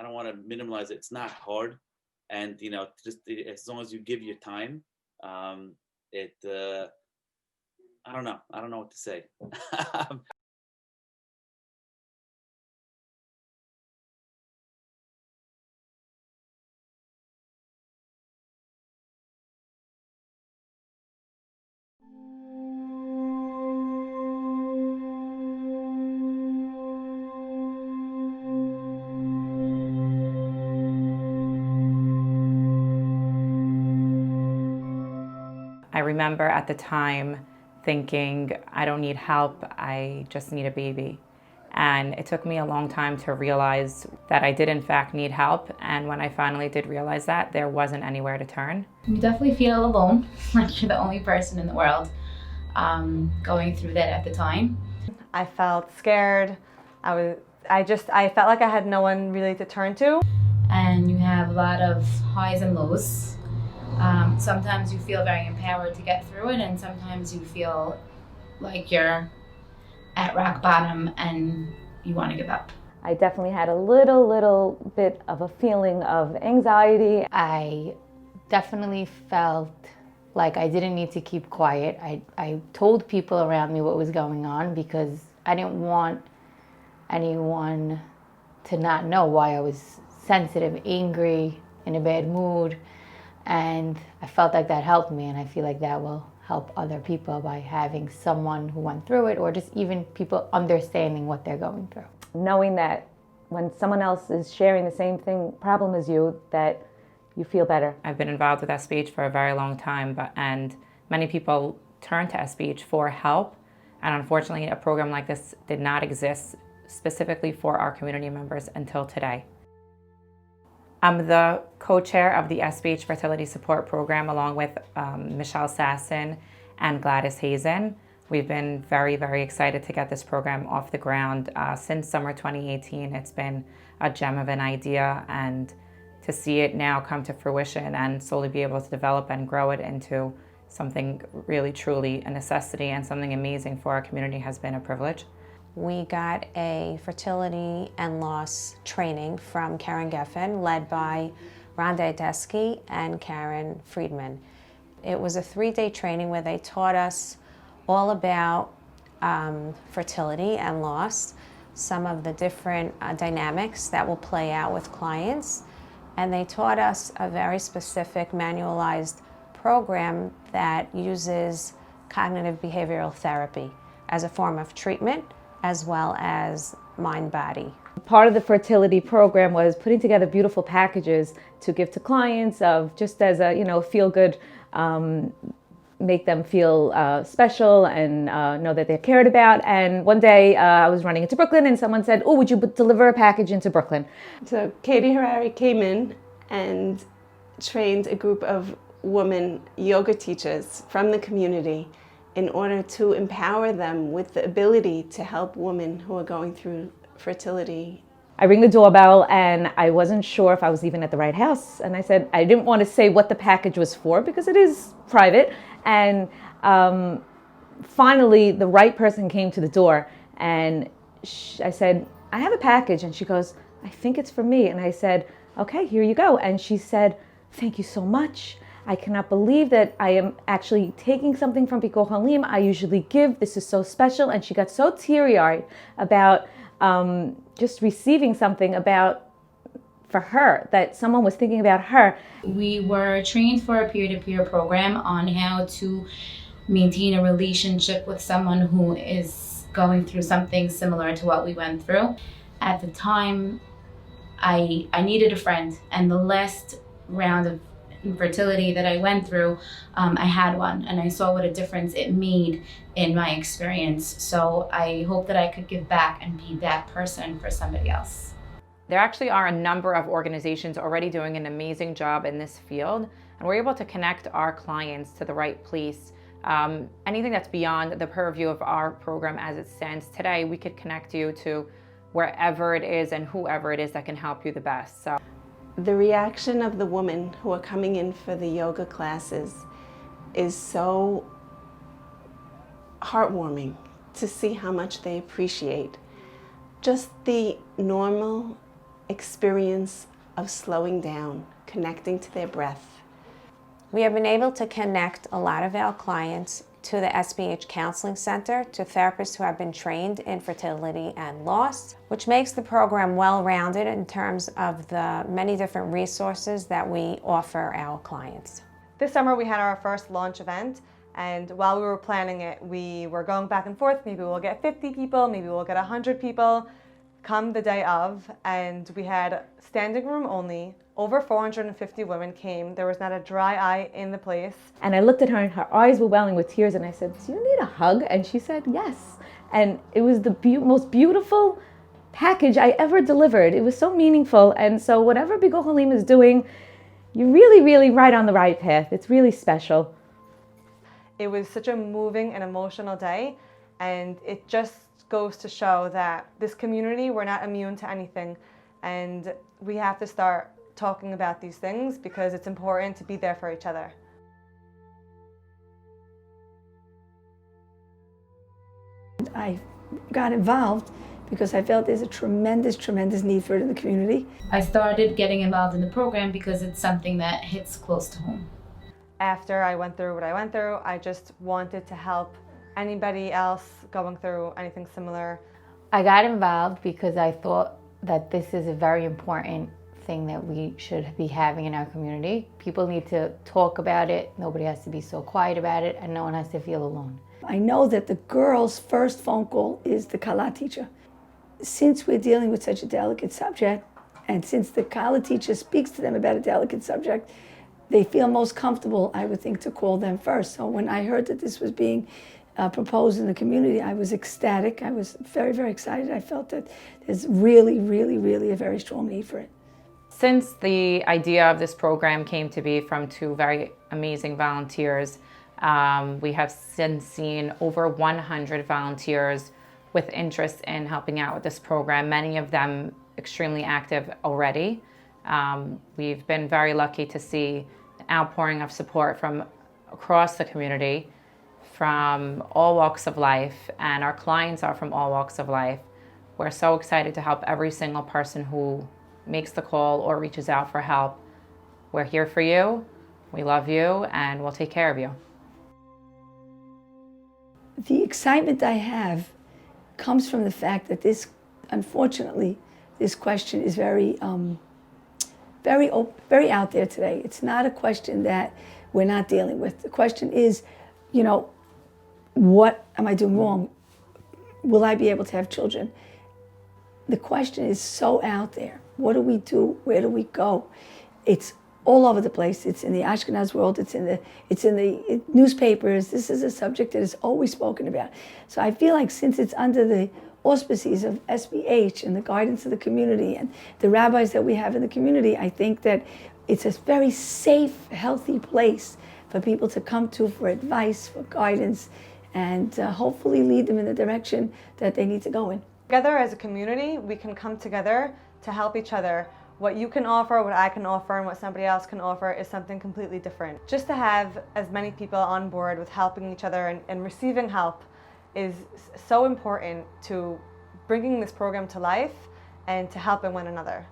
don't want to minimize it. It's not hard. And, you know, just as long as you give your time, I don't know what to say. I remember at the time thinking, I don't need help, I just need a baby. And it took me a long time to realize that I did in fact need help. And when I finally did realize that, there wasn't anywhere to turn. You definitely feel alone, like you're the only person in the world going through that at the time. I felt scared. I felt like I had no one really to turn to. And you have a lot of highs and lows. Sometimes you feel very empowered to get through it, and sometimes you feel like you're at rock bottom and you want to give up. I definitely had a little bit of a feeling of anxiety. I definitely felt like I didn't need to keep quiet. I told people around me what was going on because I didn't want anyone to not know why I was sensitive, angry, in a bad mood. And I felt like that helped me, and I feel like that will help other people by having someone who went through it, or just even people understanding what they're going through. Knowing that when someone else is sharing the same problem as you, that you feel better. I've been involved with SBH for a very long time, and many people turn to SBH for help. And unfortunately, a program like this did not exist specifically for our community members until today. I'm the co-chair of the SBH Fertility Support Program along with Michelle Sasson and Gladys Hazen. We've been very, very excited to get this program off the ground. Since summer 2018, it's been a gem of an idea, and to see it now come to fruition and slowly be able to develop and grow it into something really truly a necessity and something amazing for our community has been a privilege. We got a fertility and loss training from Karen Geffen, led by Rhonda Adesky and Karen Friedman. It was a 3-day training where they taught us all about fertility and loss, some of the different dynamics that will play out with clients, and they taught us a very specific manualized program that uses cognitive behavioral therapy as a form of treatment, as well as mind-body. Part of the fertility program was putting together beautiful packages to give to clients of just as a feel-good, make them feel special and know that they're cared about. And one day I was running into Brooklyn and someone said, "Oh, would you deliver a package into Brooklyn?" So Katie Harari came in and trained a group of women yoga teachers from the community in order to empower them with the ability to help women who are going through fertility. I ring the doorbell and I wasn't sure if I was even at the right house. And I said, I didn't want to say what the package was for because it is private. And finally, the right person came to the door and I said, I have a package. And she goes, I think it's for me. And I said, okay, here you go. And she said, thank you so much. I cannot believe that I am actually taking something from Bikor Halim. I usually give. This is so special. And she got so teary-eyed about just receiving something for her, that someone was thinking about her. We were trained for a peer-to-peer program on how to maintain a relationship with someone who is going through something similar to what we went through. At the time, I needed a friend, and the last round of infertility that I went through, I had one, and I saw what a difference it made in my experience. So I hope that I could give back and be that person for somebody else. There actually are a number of organizations already doing an amazing job in this field, and we're able to connect our clients to the right place. Anything that's beyond the purview of our program as it stands today, we could connect you to wherever it is and whoever it is that can help you the best. So the reaction of the women who are coming in for the yoga classes is so heartwarming to see how much they appreciate just the normal experience of slowing down, connecting to their breath. We have been able to connect a lot of our clients to the SBH Counseling Center, to therapists who have been trained in fertility and loss, which makes the program well-rounded in terms of the many different resources that we offer our clients. This summer we had our first launch event, and while we were planning it, we were going back and forth. Maybe we'll get 50 people, maybe we'll get 100 people. Come the day of, and we had standing room only, Over 450 women came. There was not a dry eye in the place. And I looked at her and her eyes were welling with tears and I said, do you need a hug? And she said, yes. And it was the most beautiful package I ever delivered. It was so meaningful. And so whatever Bikkur Cholim is doing, you're really, really right on the right path. It's really special. It was such a moving and emotional day. And it just goes to show that this community, we're not immune to anything. And we have to start talking about these things because it's important to be there for each other. I got involved because I felt there's a tremendous, tremendous need for it in the community. I started getting involved in the program because it's something that hits close to home. After I went through what I went through, I just wanted to help anybody else going through anything similar. I got involved because I thought that this is a very important thing that we should be having in our community. People need to talk about it. Nobody has to be so quiet about it, and no one has to feel alone. I know that the girls' first phone call is the Kala teacher. Since we're dealing with such a delicate subject, and since the Kala teacher speaks to them about a delicate subject, they feel most comfortable, I would think, to call them first. So when I heard that this was being proposed in the community, I was ecstatic. I was very, very excited. I felt that there's really, really, really a very strong need for it. Since the idea of this program came to be from two very amazing volunteers, we have since seen over 100 volunteers with interest in helping out with this program, many of them extremely active already. We've been very lucky to see an outpouring of support from across the community, from all walks of life, and our clients are from all walks of life. We're so excited to help every single person who makes the call or reaches out for help. We're here for you, we love you, and we'll take care of you. The excitement I have comes from the fact that this, unfortunately, this question is very out there today. It's not a question that we're not dealing with. The question is, you know, what am I doing wrong? Will I be able to have children? The question is so out there. What do we do? Where do we go? It's all over the place. It's in the Ashkenaz world. It's in the newspapers. This is a subject that is always spoken about. So I feel like since it's under the auspices of SBH and the guidance of the community and the rabbis that we have in the community, I think that it's a very safe, healthy place for people to come to for advice, for guidance, and hopefully lead them in the direction that they need to go in. Together as a community, we can come together to help each other. What you can offer, what I can offer, and what somebody else can offer is something completely different. Just to have as many people on board with helping each other and receiving help is so important to bringing this program to life and to helping one another.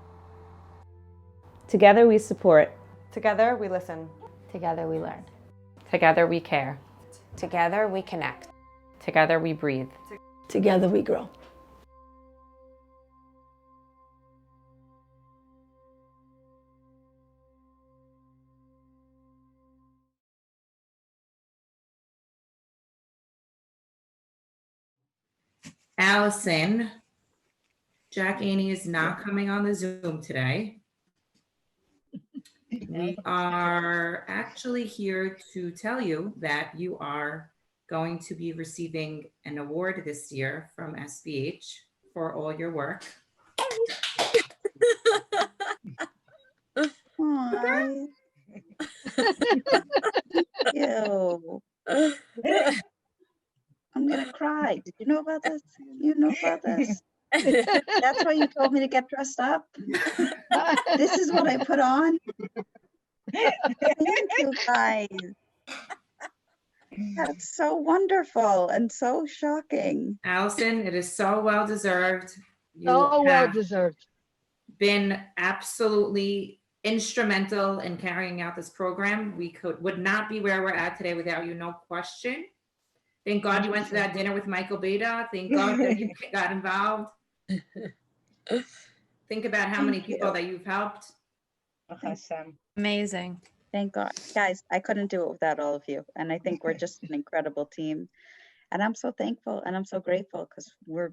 Together we support. Together we listen. Together we learn. Together we care. Together we connect. Together we breathe. Together we grow. Allison, Jack Aney is not coming on the Zoom today. We are actually here to tell you that you are going to be receiving an award this year from SBH for all your work. Aww. Ew. I'm gonna cry. Did you know about this? You know about this? That's why you told me to get dressed up. This is what I put on. Thank you guys. That's so wonderful and so shocking. Allison, it is so well deserved. So well deserved. Been absolutely instrumental in carrying out this program. We would not be where we're at today without you, no question. Thank God you went to that dinner with Michael Beda. Thank God that you got involved. Think about how many people that you've helped. Awesome. Amazing. Thank God. Guys, I couldn't do it without all of you. And I think we're just an incredible team. And I'm so thankful and I'm so grateful because we're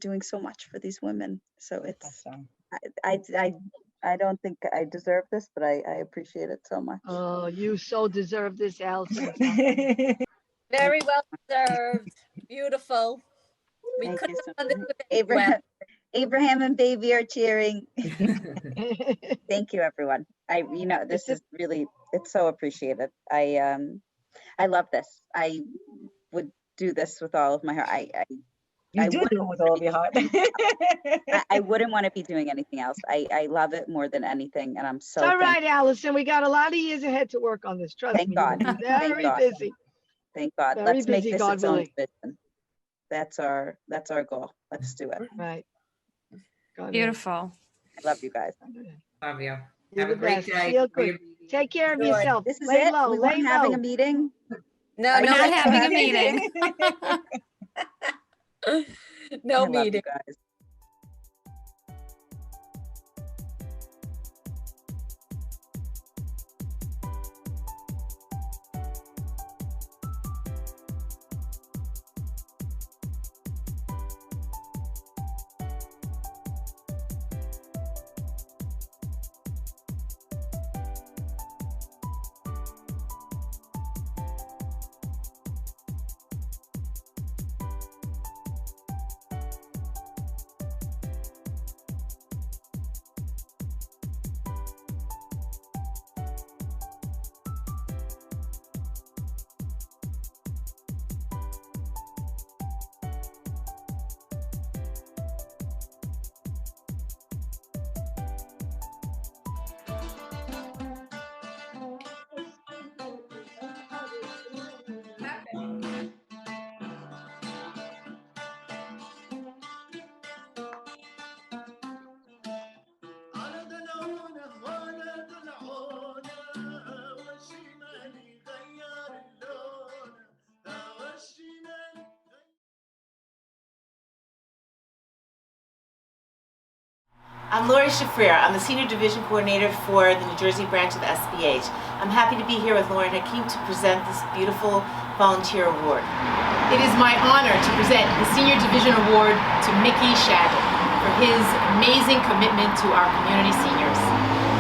doing so much for these women. So it's awesome. I don't think I deserve this, but I appreciate it so much. Oh, you so deserve this, Allison. Very well deserved. Beautiful. We Thank couldn't you have so done this much. with Abraham and baby are cheering. Thank you, everyone. This is really, it's so appreciated. I love this. I would do this with all of my heart. You do it with all of your heart. I wouldn't want to be doing anything else. I love it more than anything, and I'm so It's all right, thankful. Allison. We got a lot of years ahead to work on this. Trust Thank me. God. You're Thank very God. busy. Thank God. Very Let's make busy, this God its own willing. vision. That's our goal. Let's do it. Right. Beautiful. I love you guys. Love you. You're Have the a great best. day. Feel good. Take care of yourself. This is Lay it. low. We Lay weren't having a low. meeting. No, We're no, not it's having a not. meeting. No I love meeting. you guys. I'm Lori Shafrir. I'm the Senior Division Coordinator for the New Jersey branch of the SBH. I'm happy to be here with Lauren Hakeem to present this beautiful volunteer award. It is my honor to present the Senior Division Award to Mickey Shadid for his amazing commitment to our community seniors.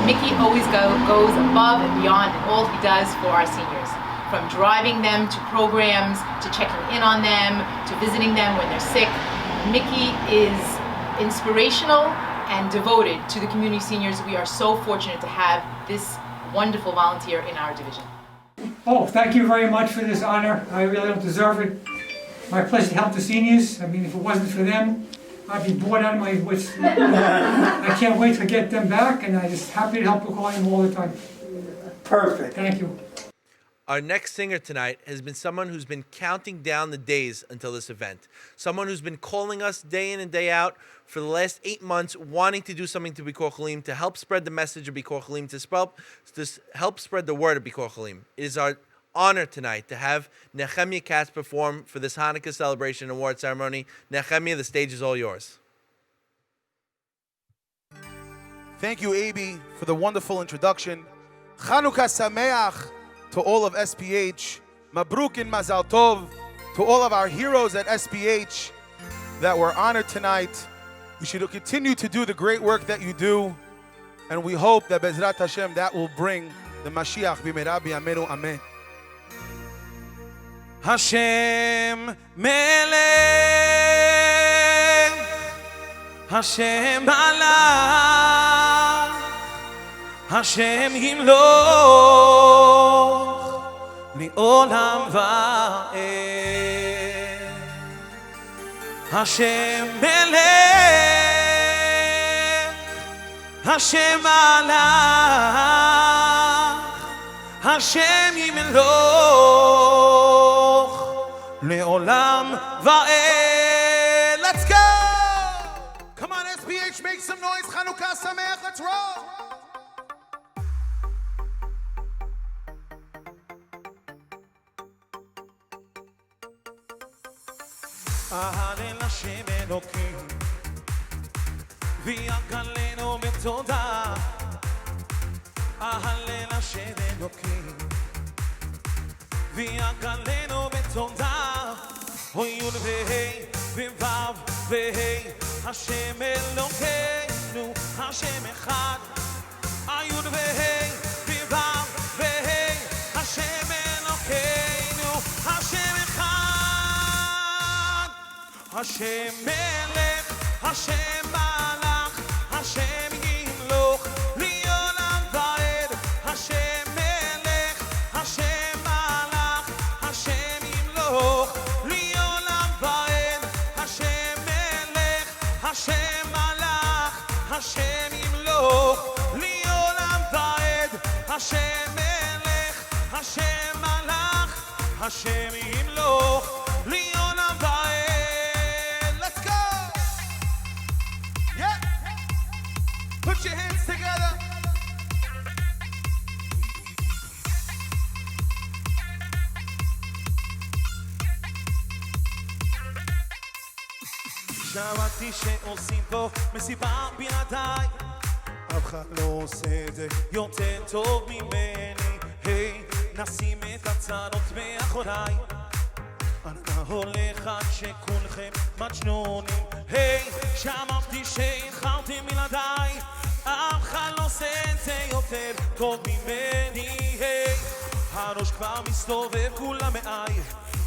Mickey always goes above and beyond in all he does for our seniors, from driving them to programs, to checking in on them, to visiting them when they're sick. Mickey is inspirational and devoted to the community seniors. We are so fortunate to have this wonderful volunteer in our division. Oh, thank you very much for this honor. I really don't deserve it. My pleasure to help the seniors. I mean, if it wasn't for them, I'd be bored out of my wits. I can't wait to get them back, and I'm just happy to help them all the time. Perfect. Thank you. Our next singer tonight has been someone who's been counting down the days until this event. Someone who's been calling us day in and day out for the last 8 months, wanting to do something to Bikor Chalim, to help spread the message of Bikor Chalim, to help spread the word of Bikor Chalim. It is our honor tonight to have Nehemiah Katz perform for this Hanukkah celebration award ceremony. Nehemiah, the stage is all yours. Thank you, Abi, for the wonderful introduction. Chanukah Sameach to all of SBH. Mabruk and Mazal Tov to all of our heroes at SBH that were honored tonight. You should continue to do the great work that you do, and we hope that Bezrat Hashem that will bring the Mashiach b'meira b'yameinu. Amen. Hashem Melech, Hashem Malach, Hashem Yimloch, Li'olam Va'ed. Hashem Melech, Hashem Malach, Hashem Yimloch, Le'olam Va'ed. Let's go! Come on, SBH, make some noise. Chanukah Sameach, let's roll! Ahalel Hashem Elokim, v'yagalenu b'toda. Ahalel Hashem Elokim, v'yagalenu b'toda. Oyun v'hei, v'vav v'hei. Hashem Elokeinu, Hashem Echad, היוד והי, וי"ו והי, השם אלוקינו, השם אחד, השם מלך, השם מלך, השם ימלוך לעולם ועד, השם מלך, השם מלך, השם ימלוך לעולם ועד, השם מלך, השם מלך, השם ימלוך לעולם ועד, השם מלך, השם מלך, השם ימלוך לעולם ועד. Let's go! Yeah! Put your hands together. שמעתי שעושים פה מסיבה בלעדיי, אף אחד לא עושה את זה יותר טוב ממני. היי, נשים את הצרות מאחוריי, אני הולך עד שכולכם מג'נונים. היי, שמעתי שאיחרתם בלעדיי, אף אחד לא עושה את זה יותר טוב ממני. היי, הראש כבר מסתובב כולם מעי,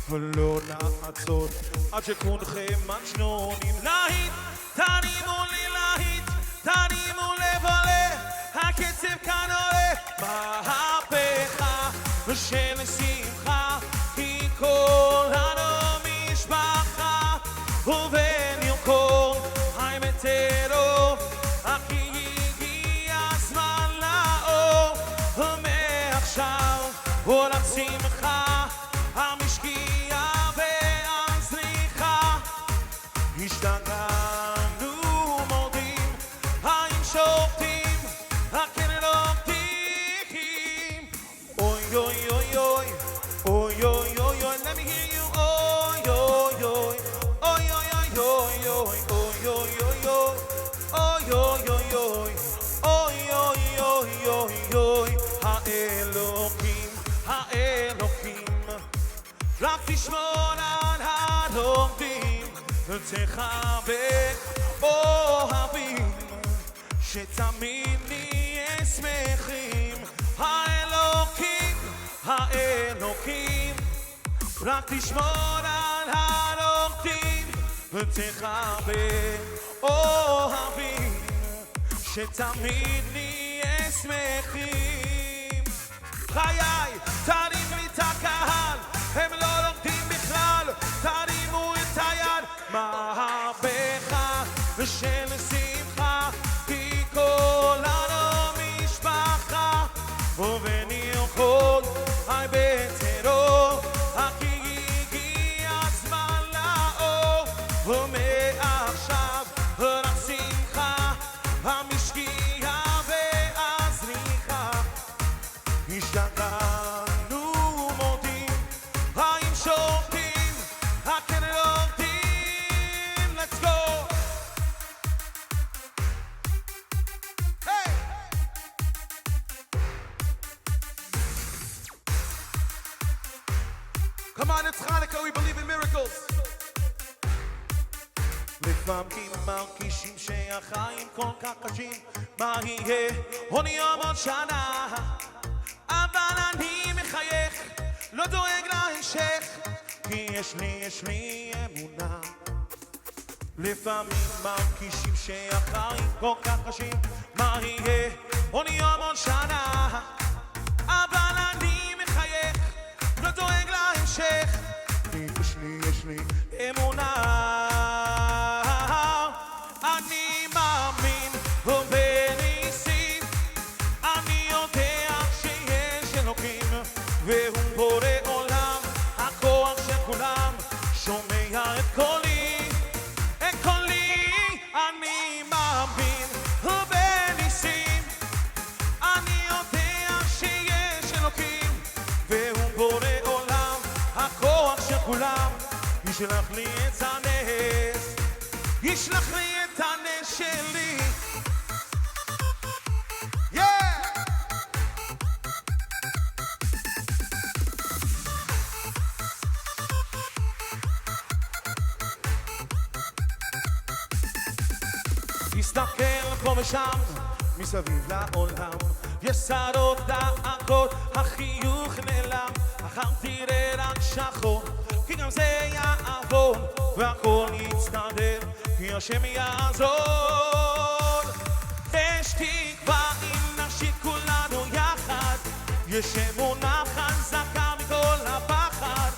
ולא נעצור עד שכולכם מג'נונים. להיט, תרימו לי להיט, תרימו לב עולה, הקצב כאן עולה. מהפכה של שמחה, כי כולנו משפחה, ובניוקור חי בטרור, אך הגיע הזמן לאור, ומעכשיו עולה שמחה, המשקיעה והזריחה. השתגענו מודים, האם שופטים, הכן לומדים. אוי אוי אוי אוי, אוי אוי אוי אוי, let me hear you. אוי אוי אוי, אוי אוי אוי אוי אוי אוי אוי אוי אוי אוי אוי אוי אוי. האלוקים, האלוקים, רק תשמור על הלומדים, ותחבק אוהבים, שתמיד נהיה שמחים. האלוקים, האלוקים, רק תשמור על הלומדים, ותחבק אוהבים, שתמיד נהיה שמחים. חיי, תרים לי את הקהל, הם לא לומדים בכלל, תרימו את היד. מהפכה של שמחה, כי כולנו משפחה, ובניוקור חי בטרור, אך הגיע הזמן לאור, ומעכשיו רק שמחה, המשקיעה והזריחה. השתגענו מודים, האם שופטים, הכן לומדים. Let's go! Hey! Come on, it's Hanukkah, we believe in miracles. לפעמים מרגישים שהחיים כל כך קשים, מה יהיה עוד יום עוד שנה, אבל אני מחייך, לא דואג להמשך, כי יש לי אמונה. לפעמים מרגישים שהחיים כל כך קשים, מה יהיה עוד יום עוד שנה, אבל אני מחייך, לא דואג להמשך, כי יש לי אמונה. אני מאמין בניסים, אני יודע שיש אלוקים, והוא בורא עולם, הכוח של כולם, שומע את קולי, את קולי. אני מאמין בניסים, אני יודע שיש אלוקים, והוא בורא עולם, הכוח של כולם, ישלח לי את הנס, ישלח לי את הנס שלי. תסתכל פה ושם, מסביב לעולם. יש שרות דאגות, החיוך נעלם, מחר תראה רק שחור, כי גם זה יעבור, והכל יצטדר, כי השם יעזור. יש תקווה אם נשיק כולנו יחד, יש אמונה חזקה מכל הפחד,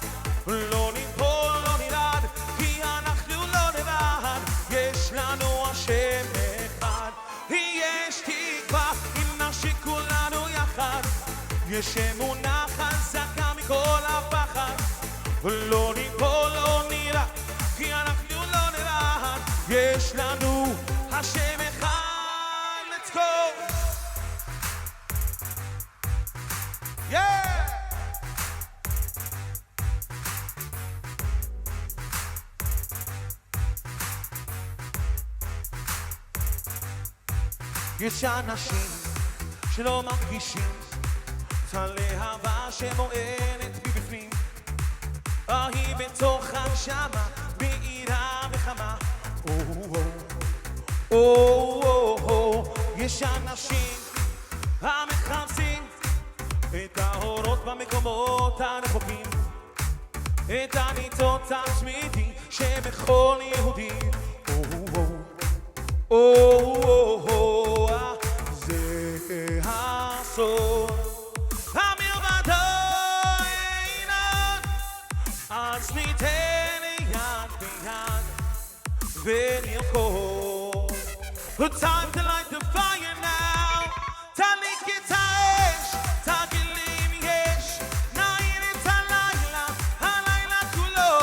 לא ניפול, לא נרעד, כי אנחנו לא לבד, יש לנו השם אחד. יש תקווה אם נשיק כולנו יחד, יש אמונה חזקה מכל הפחד, לא ניפול, לא נרעד, כי אנחנו לא לבד, יש לנו השם אחד. Let's go! Yeah! יש אנשים שלא מרגישים את הלהבה שמוארת מבפנים, היא בתוך הנשמה מאירה וחמה. יש אנשים המחפשים את האורות במקומות הרחוקים, את הניצוץ התמידי שבכל יהודי. זה הסוד המלבדו אינן, אז ניתן יד ביד ונרקוד. Time to light the fire now, תדליק את האש, תגילי אם יש, נעיר את הלילה, הלילה כולו.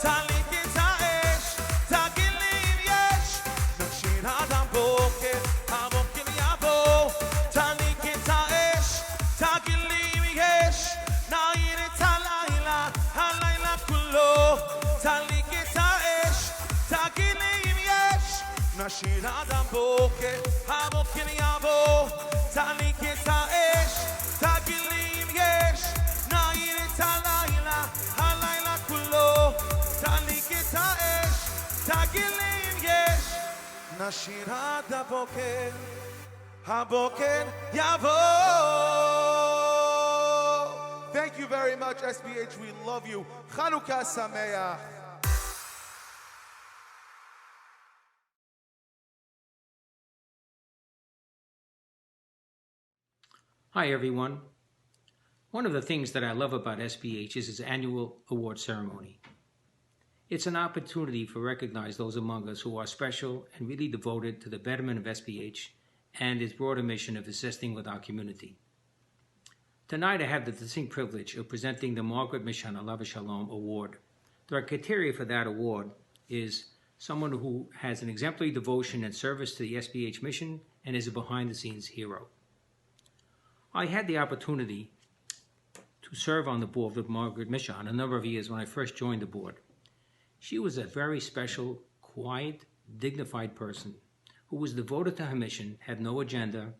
תדליק את האש, תגילי אם יש, נשאיר עד הבוקר, הבוקר יבוא. תדליק את האש, תגילי אם יש, נעיר את הלילה, הלילה כולו. תדליק את האש, תגילי אם יש, נשאיר עד הבוקר, הבוקר יבוא. תדליק את האש, תגילי אם יש, נעיר את הלילה, הלילה כולו. תדליק את האש, תגילי אם יש, נשאיר עד הבוקר, הבוקר יבוא. Thank you very much, SBH. We love you. Chanukah Sameach. Hi everyone. One of the things that I love about SBH is its annual award ceremony. It's an opportunity to recognize those among us who are special and really devoted to the betterment of SBH and its broader mission of assisting with our community. Tonight I have the distinct privilege of presenting the Margaret Mishan Alav Shalom Award. The criteria for that award is someone who has an exemplary devotion and service to the SBH mission and is a behind-the-scenes hero. I had the opportunity to serve on the board with Margaret Mishan a number of years when I first joined the board. She was a very special, quiet, dignified person who was devoted to her mission, had no agenda,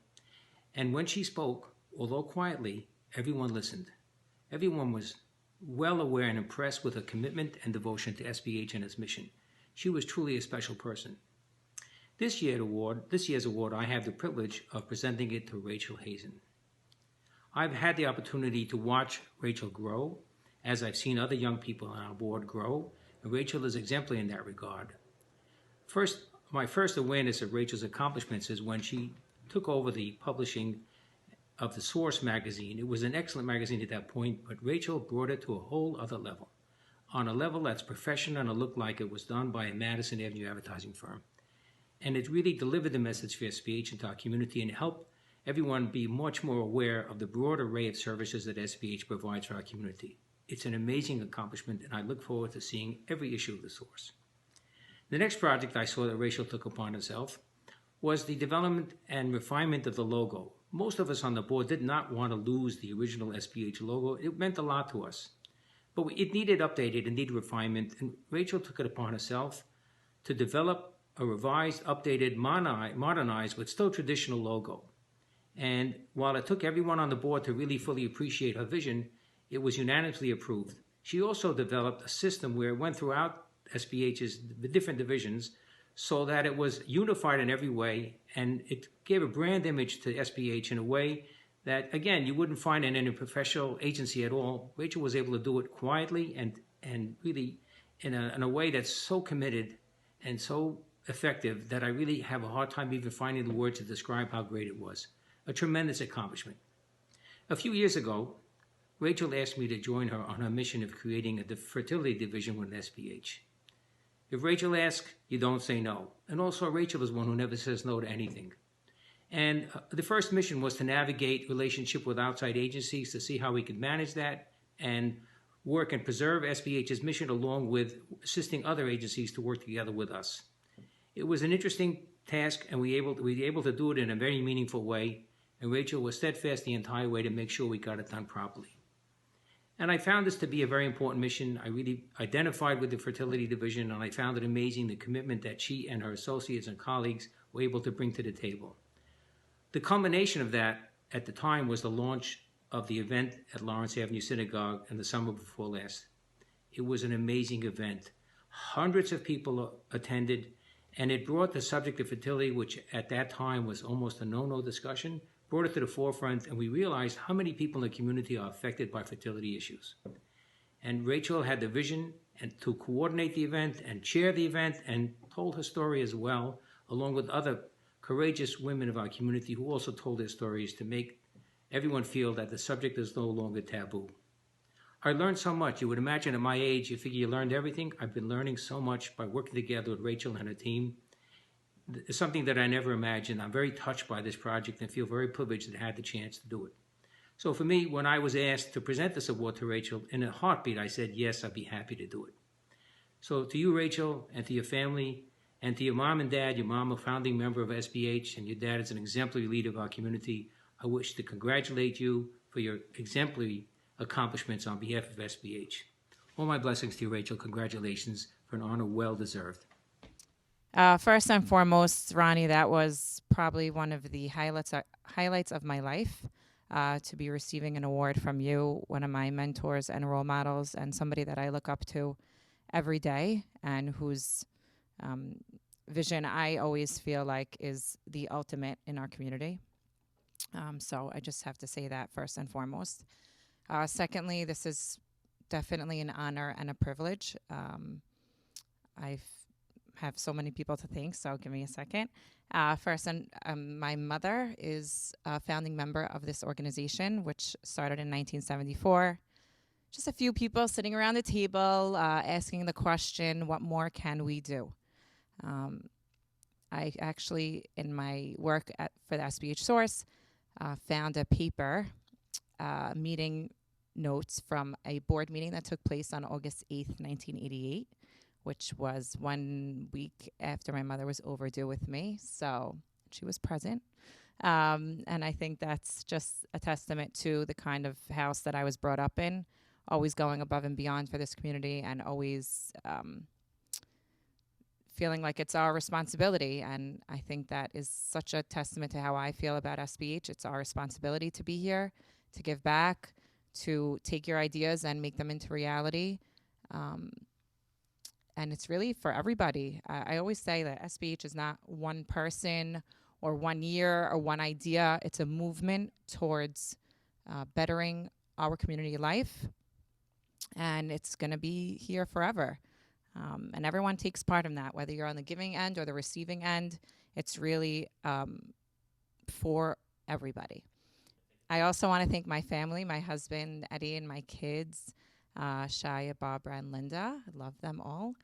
and when she spoke, although quietly, everyone listened. Everyone was well aware and impressed with her commitment and devotion to SBH and its mission. She was truly a special person. This year's award, I have the privilege of presenting it to Rachel Hazen. I've had the opportunity to watch Rachel grow, as I've seen other young people on our board grow, and Rachel is exemplary in that regard. My first awareness of Rachel's accomplishments is when she took over the publishing of the Source magazine. It was an excellent magazine at that point, but Rachel brought it to a whole other level, on a level that's professional and it looked like it was done by a Madison Avenue advertising firm. And it really delivered the message for SBH into our community and helped everyone be much more aware of the broad array of services that SBH provides for our community. It's an amazing accomplishment, and I look forward to seeing every issue of the Source. The next project I saw that Rachel took upon herself was the development and refinement of the logo. Most of us on the board did not want to lose the original SBH logo. It meant a lot to us. But it needed updated, it needed refinement, and Rachel took it upon herself to develop a revised, updated, modernized, but still traditional logo. And while it took everyone on the board to really fully appreciate her vision, it was unanimously approved. She also developed a system where it went throughout SBH's the different divisions so that it was unified in every way, and it gave a brand image to SBH in a way that, again, you wouldn't find in any professional agency at all. Rachel was able to do it quietly and really in a way that's so committed and so effective that I really have a hard time even finding the words to describe how great it was. A tremendous accomplishment. A few years ago, Rachel asked me to join her on her mission of creating a fertility division with SBH. If Rachel asks, you don't say no. And also, Rachel is one who never says no to anything. And the first mission was to navigate relationship with outside agencies to see how we could manage that and work and preserve SBH's mission along with assisting other agencies to work together with us. It was an interesting task, and we were able to do it in a very meaningful way, and Rachel was steadfast the entire way to make sure we got it done properly. And I found this to be a very important mission. I really identified with the fertility division, and I found it amazing the commitment that she and her associates and colleagues were able to bring to the table. The culmination of that at the time was the launch of the event at Lawrence Avenue Synagogue in the summer before last. It was an amazing event. Hundreds of people attended, and it brought the subject of fertility, which at that time was almost a no-no discussion, brought it to the forefront, and we realized how many people in the community are affected by fertility issues. And Rachel had the vision and to coordinate the event and chair the event, and told her story as well, along with other courageous women of our community who also told their stories to make everyone feel that the subject is no longer taboo. I learned so much. You would imagine at my age, you figure you learned everything. I've been learning so much by working together with Rachel and her team. It's something that I never imagined. I'm very touched by this project and feel very privileged that I had the chance to do it. So for me, when I was asked to present this award to Rachel, in a heartbeat, I said, yes, I'd be happy to do it. So to you, Rachel, and to your family, and to your mom and dad, your mom a founding member of SBH, and your dad is an exemplary leader of our community, I wish to congratulate you for your exemplary accomplishments on behalf of SBH. All my blessings to you, Rachel. Congratulations for an honor well deserved. First and foremost, Ronnie, that was probably one of the highlights of my life, to be receiving an award from you, one of my mentors and role models, and somebody that I look up to every day, and whose vision I always feel like is the ultimate in our community. So I just have to say that first and foremost. Secondly, this is definitely an honor and a privilege. I have so many people to thank, so give me a second. First, my mother is a founding member of this organization, which started in 1974. Just a few people sitting around the table asking the question, what more can we do? I actually, in my work for the SBH Source, found a paper, meeting notes from a board meeting that took place on August 8th, 1988, which was 1 week after my mother was overdue with me. So she was present. And I think that's just a testament to the kind of house that I was brought up in, always going above and beyond for this community, and always feeling like it's our responsibility. And I think that is such a testament to how I feel about SBH. It's our responsibility to be here, to give back, to take your ideas and make them into reality. And it's really for everybody. I always say that SBH is not one person or 1 year or one idea. It's a movement towards bettering our community life. And it's going to be here forever. And everyone takes part in that, whether you're on the giving end or the receiving end. It's really for everybody. I also want to thank my family, my husband, Eddie, and my kids, Shia, Barbara, and Linda. I love them all.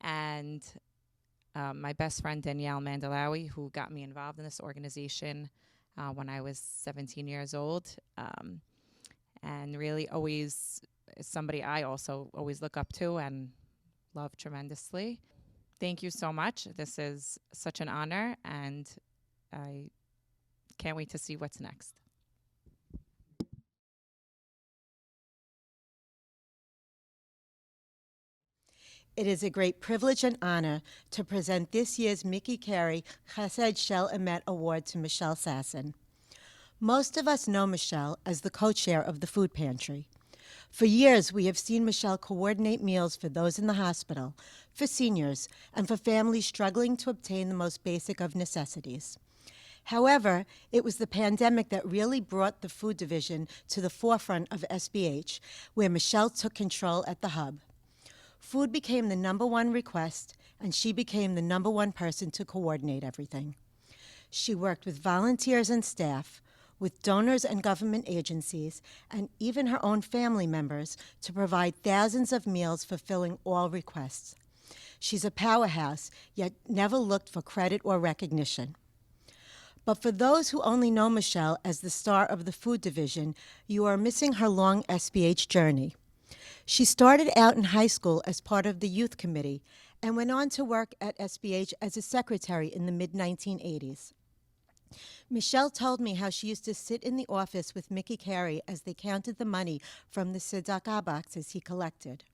And my best friend, Danielle Mandalawi, who got me involved in this organization when I was 17 years old. And really always is somebody I also always look up to and love tremendously. Thank you so much. This is such an honor, and I can't wait to see what's next. It is a great privilege and honor to present this year's Mickey Carey Chesed Shel Emet Award to Michelle Sasson. Most of us know Michelle as the co-chair of the Food Pantry. For years, we have seen Michelle coordinate meals for those in the hospital, for seniors, and for families struggling to obtain the most basic of necessities. However, it was the pandemic that really brought the food division to the forefront of SBH, where Michelle took control at the hub. Food became the #1 request, and she became the #1 person to coordinate everything. She worked with volunteers and staff, with donors and government agencies, and even her own family members to provide thousands of meals fulfilling all requests. She's a powerhouse, yet never looked for credit or recognition. But for those who only know Michelle as the star of the food division, you are missing her long SBH journey. She started out in high school as part of the youth committee and went on to work at SBH as a secretary in the mid-1980s. Michelle told me how she used to sit in the office with Mickey Carey as they counted the money from the tzedakah boxes he collected.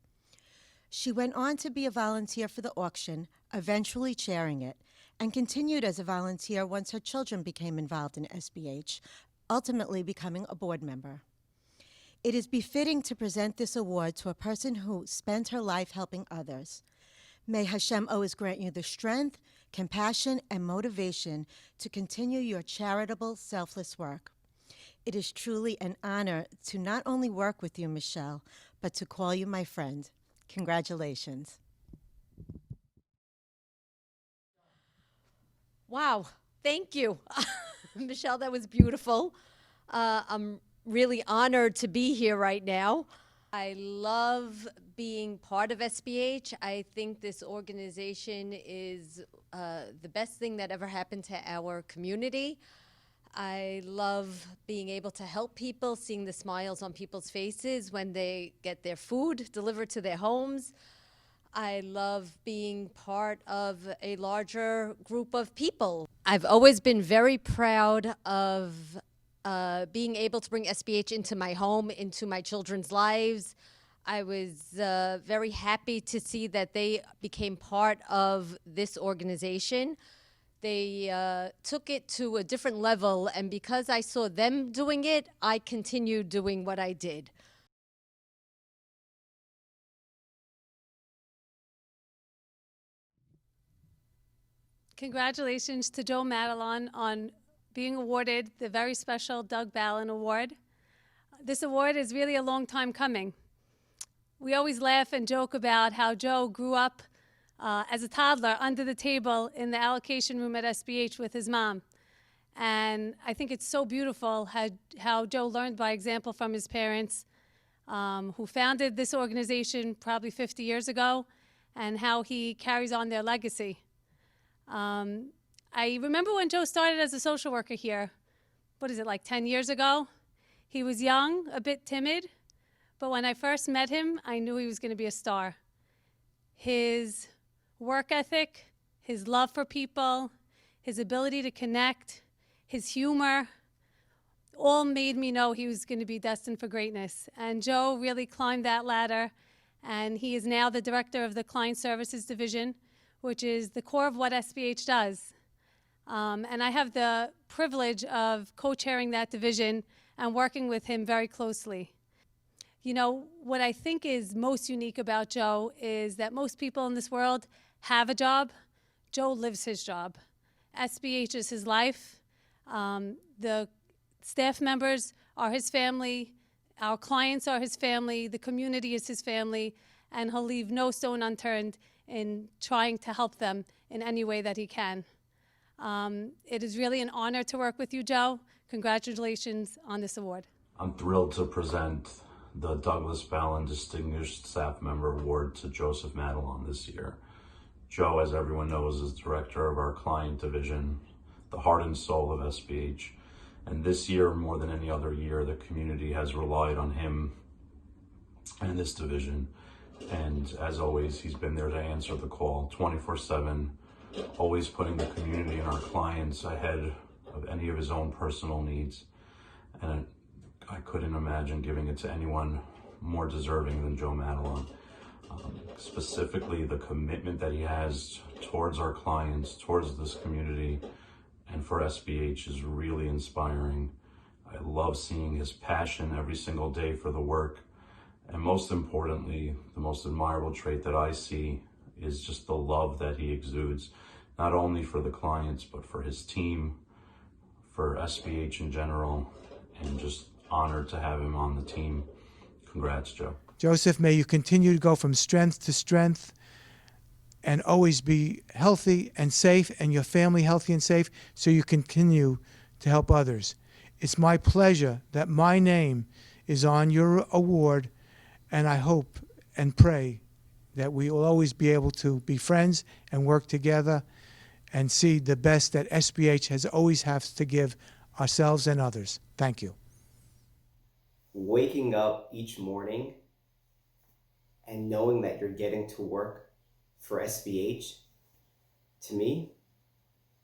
She went on to be a volunteer for the auction, eventually chairing it, and continued as a volunteer once her children became involved in SBH, ultimately becoming a board member. It is befitting to present this award to a person who spent her life helping others. May Hashem always grant you the strength, compassion, and motivation to continue your charitable, selfless work. It is truly an honor to not only work with you, Michelle, but to call you my friend. Congratulations. Wow, thank you. Michelle, that was beautiful. I'm really honored to be here right now. I love being part of SBH. I think this organization is the best thing that ever happened to our community. I love being able to help people, seeing the smiles on people's faces when they get their food delivered to their homes. I love being part of a larger group of people. I've always been very proud of being able to bring SBH into my home, into my children's lives. I was very happy to see that they became part of this organization. They took it to a different level, and because I saw them doing it, I continued doing what I did. Congratulations to Joe Madelon on being awarded the very special Doug Ballin Award. This award is really a long time coming. We always laugh and joke about how Joe grew up as a toddler under the table in the allocation room at SBH with his mom. And I think it's so beautiful how Joe learned by example from his parents, who founded this organization probably 50 years ago, and how he carries on their legacy. I remember when Joe started as a social worker here, what is it, like 10 years ago? He was young, a bit timid, but when I first met him, I knew he was going to be a star. His work ethic, his love for people, his ability to connect, his humor, all made me know he was going to be destined for greatness. And Joe really climbed that ladder, and he is now the director of the Client Services Division, which is the core of what SBH does. And I have the privilege of co-chairing that division and working with him very closely. You know, what I think is most unique about Joe is that most people in this world have a job. Joe lives his job. SBH is his life. The staff members are his family. Our clients are his family. The community is his family. And he'll leave no stone unturned in trying to help them in any way that he can. It is really an honor to work with you, Joe. Congratulations on this award. I'm thrilled to present the Douglas Ballin Distinguished Staff Member Award to Joseph Madelon this year. Joe, as everyone knows, is director of our client division, the heart and soul of SBH. And this year, more than any other year, the community has relied on him and this division. And as always, he's been there to answer the call 24/7, always putting the community and our clients ahead of any of his own personal needs. And I couldn't imagine giving it to anyone more deserving than Joe Madelon. Specifically, the commitment that he has towards our clients, towards this community, and for SBH is really inspiring. I love seeing his passion every single day for the work And most importantly, the most admirable trait that I see is just the love that he exudes, not only for the clients, but for his team, for SBH in general, and just honored to have him on the team. Congrats, Joe. Joseph, may you continue to go from strength to strength and always be healthy and safe, and your family healthy and safe, so you continue to help others. It's my pleasure that my name is on your award, and I hope and pray that we will always be able to be friends and work together and see the best that SBH has always had to give ourselves and others. Thank you. Waking up each morning and knowing that you're getting to work for SBH, to me,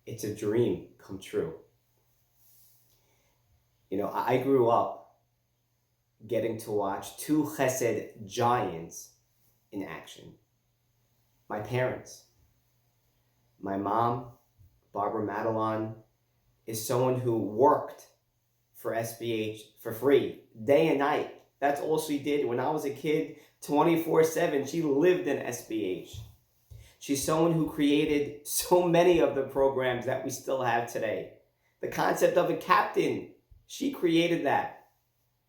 it's a dream come true. You know, I grew up getting to watch two chesed giants in action. My parents. My mom, Barbara Madelon, is someone who worked for SBH for free, day and night. That's all she did. When I was a kid, 24/7, she lived in SBH. She's someone who created so many of the programs that we still have today. The concept of a captain, she created that.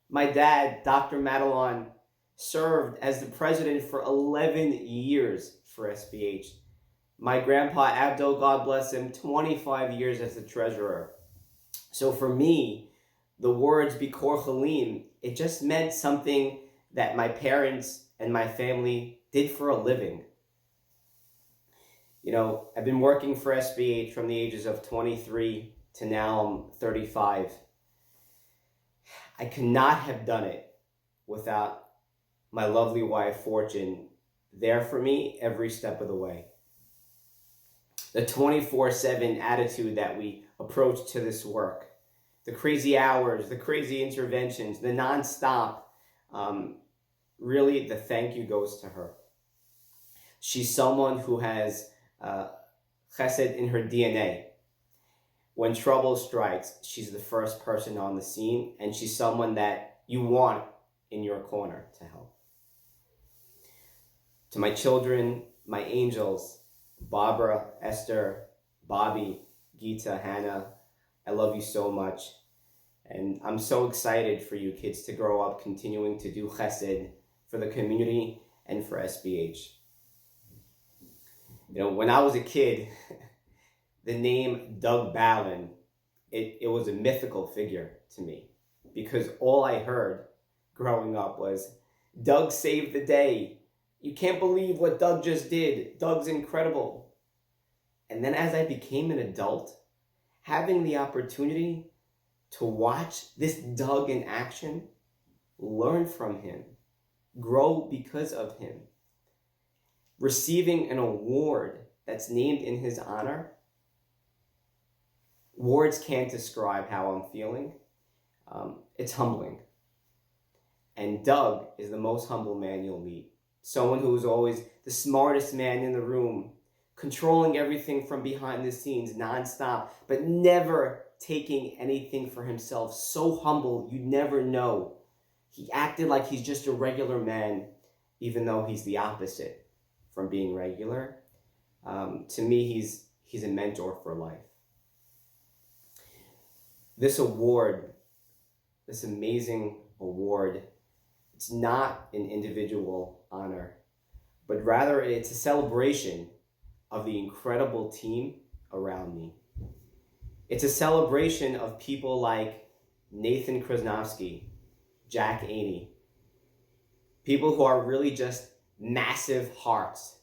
My dad, Dr. Madelon, served as the president for 11 years for SBH. My grandpa, Abdul, God bless him, 25 years as the treasurer. So for me, the words Bikor Chalim, it just meant something that my parents and my family did for a living. You know, I've been working for SBH from the ages of 23 to now I'm 35. I could not have done it without my lovely wife, Fortune, there for me every step of the way. The 24/7 attitude that we approach to this work, the crazy hours, the crazy interventions, the nonstop, really the thank you goes to her. She's someone who has chesed in her DNA. When trouble strikes, she's the first person on the scene, and she's someone that you want in your corner to help. To my children, my angels, Barbara, Esther, Bobby, Gita, Hannah, I love you so much. And I'm so excited for you kids to grow up continuing to do chesed for the community and for SBH. You know, when I was a kid, the name Doug Ballin, it was a mythical figure to me, because all I heard growing up was, Doug saved the day. You can't believe what Doug just did. Doug's incredible. And then as I became an adult, having the opportunity to watch this Doug in action, learn from him, grow because of him, receiving an award that's named in his honor, words can't describe how I'm feeling. It's humbling. And Doug is the most humble man you'll meet. Someone who is always the smartest man in the room, controlling everything from behind the scenes nonstop, but never taking anything for himself. So humble, you never know. He acted like he's just a regular man, even though he's the opposite from being regular. To me, he's a mentor for life. This award, this amazing award, it's not an individual honor, but rather it's a celebration of the incredible team around me. It's a celebration of people like Nathan Krasnowski, Jack Aney, people who are really just massive hearts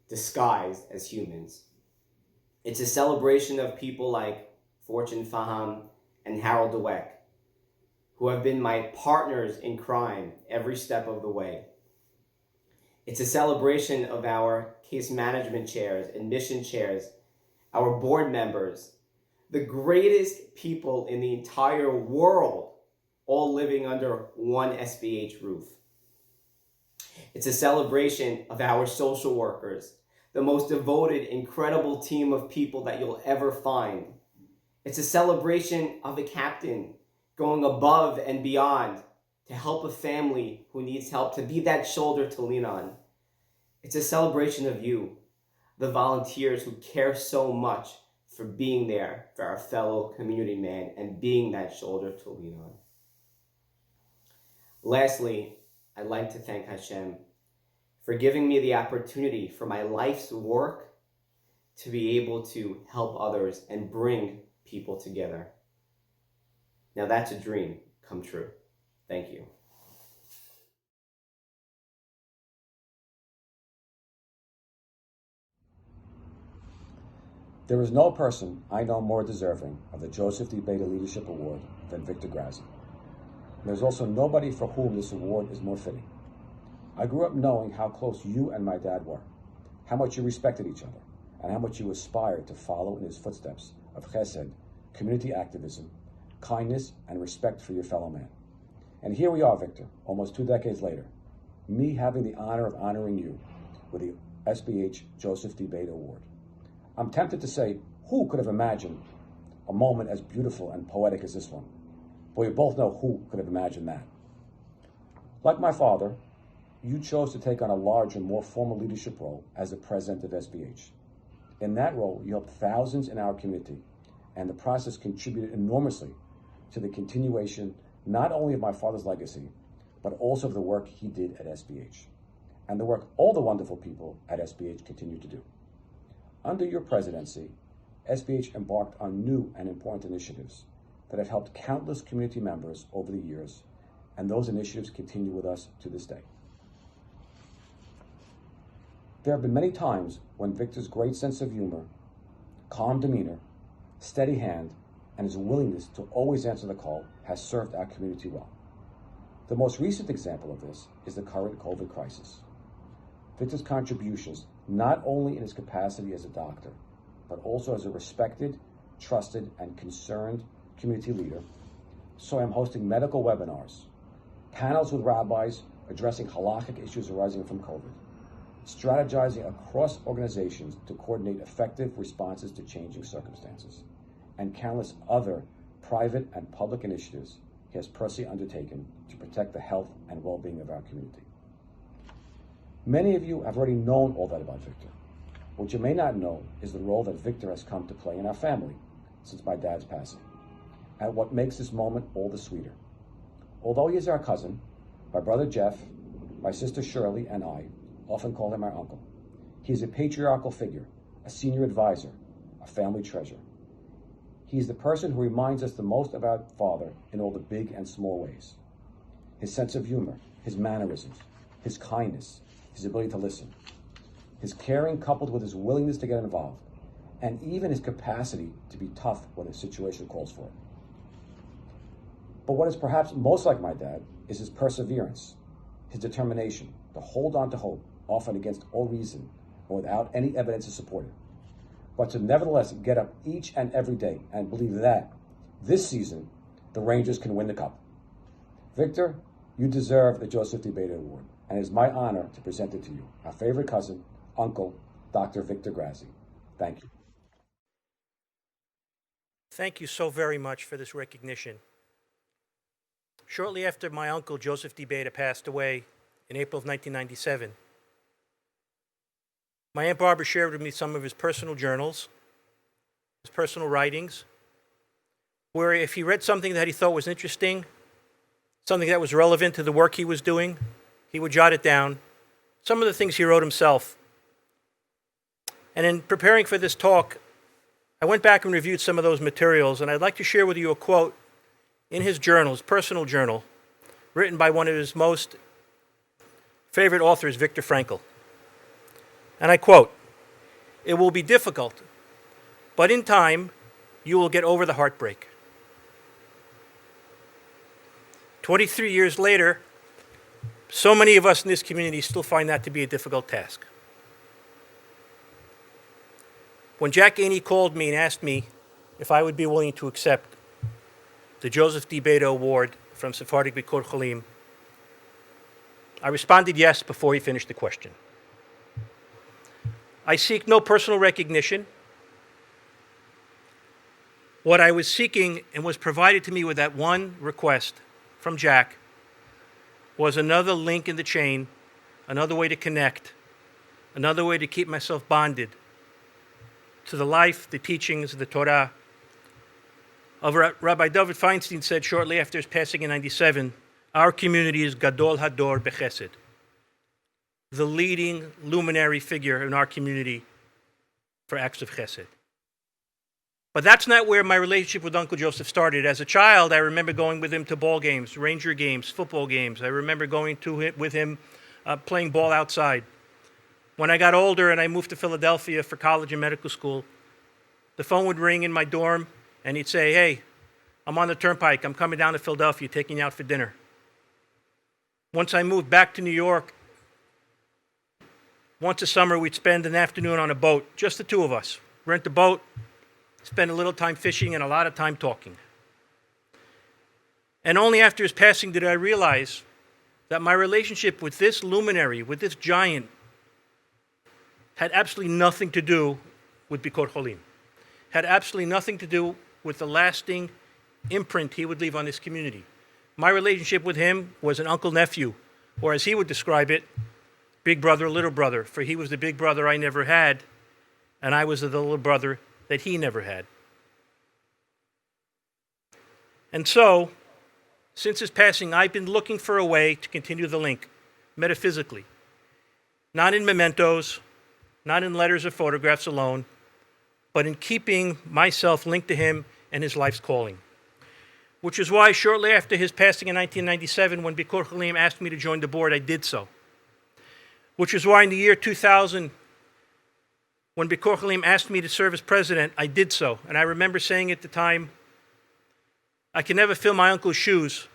disguised as humans. It's a celebration of people like Fortune Faham and Harold Dweck, who have been my partners in crime every step of the way. It's a celebration of our case management chairs, admission chairs, our board members, the greatest people in the entire world, all living under one SBH roof. It's a celebration of our social workers, the most devoted, incredible team of people that you'll ever find. It's a celebration of a captain going above and beyond to help a family who needs help, to be that shoulder to lean on. It's a celebration of you, the volunteers who care so much for being there for our fellow community man and being that shoulder to lean on. Lastly, I'd like to thank Hashem for giving me the opportunity for my life's work to be able to help others and bring people together. Now that's a dream come true. Thank you. There is no person I know more deserving of the Joseph D. Beta Leadership Award than Victor Grazi. There's also nobody for whom this award is more fitting. I grew up knowing how close you and my dad were, how much you respected each other, and how much you aspired to follow in his footsteps of chesed, community activism, kindness, and respect for your fellow man. And here we are, Victor, almost 2 decades later, me having the honor of honoring you with the SBH Joseph D. Beta Award. I'm tempted to say, who could have imagined a moment as beautiful and poetic as this one? But we both know who could have imagined that. Like my father, you chose to take on a larger, more formal leadership role as the president of SBH. In that role, you helped thousands in our community, and the process contributed enormously to the continuation not only of my father's legacy, but also of the work he did at SBH, and the work all the wonderful people at SBH continue to do. Under your presidency, SBH embarked on new and important initiatives that have helped countless community members over the years, and those initiatives continue with us to this day. There have been many times when Victor's great sense of humor, calm demeanor, steady hand, and his willingness to always answer the call has served our community well. The most recent example of this is the current COVID crisis. Victor's contributions, not only in his capacity as a doctor, but also as a respected, trusted, and concerned community leader, saw him hosting medical webinars, panels with rabbis addressing halakhic issues arising from COVID, strategizing across organizations to coordinate effective responses to changing circumstances, and countless other private and public initiatives he has personally undertaken to protect the health and well-being of our community. Many of you have already known all that about Victor. What you may not know is the role that Victor has come to play in our family since my dad's passing, and what makes this moment all the sweeter. Although he is our cousin, my brother Jeff, my sister Shirley, and I often call him our uncle. He is a patriarchal figure, a senior advisor, a family treasure. He is the person who reminds us the most of our father in all the big and small ways. His sense of humor, his mannerisms, his kindness, his ability to listen, his caring coupled with his willingness to get involved, and even his capacity to be tough when a situation calls for it. But what is perhaps most like my dad is his perseverance, his determination to hold on to hope, often against all reason or without any evidence to support it, but to nevertheless get up each and every day and believe that this season the Rangers can win the cup. Victor, you deserve the Joseph D. Beta Award, and it is my honor to present it to you, our favorite cousin, Uncle Dr. Victor Grazi. Thank you. Thank you so very much for this recognition. Shortly after my uncle Joseph D. Beta passed away in April of 1997, my Aunt Barbara shared with me some of his personal journals, his personal writings, where if he read something that he thought was interesting, something that was relevant to the work he was doing, he would jot it down. Some of the things he wrote himself. And in preparing for this talk, I went back and reviewed some of those materials, and I'd like to share with you a quote in his journal, his personal journal, written by one of his most favorite authors, Viktor Frankl. And I quote, "It will be difficult, but in time, you will get over the heartbreak." 23 years later, so many of us in this community still find that to be a difficult task. When Jack Aney called me and asked me if I would be willing to accept the Joseph D. Beta Award from Sephardic Bikor Cholim, I responded yes before he finished the question. I seek no personal recognition. What I was seeking and was provided to me with that one request from Jack was another link in the chain, another way to connect, another way to keep myself bonded to the life, the teachings, the Torah of Rabbi David Feinstein said shortly after his passing in 97, our community is Gadol Hador Bechesed, the leading luminary figure in our community for acts of chesed. But that's not where my relationship with Uncle Joseph started. As a child, I remember going with him to ball games, Ranger games, football games. I remember going with him playing ball outside. When I got older and I moved to Philadelphia for college and medical school, the phone would ring in my dorm and he'd say, "Hey, I'm on the turnpike. I'm coming down to Philadelphia, taking you out for dinner." Once I moved back to New York, once a summer we'd spend an afternoon on a boat, just the two of us. Rent a boat, spend a little time fishing and a lot of time talking. And only after his passing did I realize that my relationship with this luminary, with this giant, had absolutely nothing to do with Bikor Cholim, had absolutely nothing to do with the lasting imprint he would leave on this community. My relationship with him was an uncle-nephew, or as he would describe it, big brother, little brother, for he was the big brother I never had, and I was the little brother that he never had. And so, since his passing, I've been looking for a way to continue the link, metaphysically. Not in mementos, not in letters or photographs alone, but in keeping myself linked to him and his life's calling. Which is why shortly after his passing in 1997, when Bikor Cholim asked me to join the board, I did so. Which is why in the year 2000, when Bikor Cholim asked me to serve as president, I did so. And I remember saying at the time, I can never fill my uncle's shoes,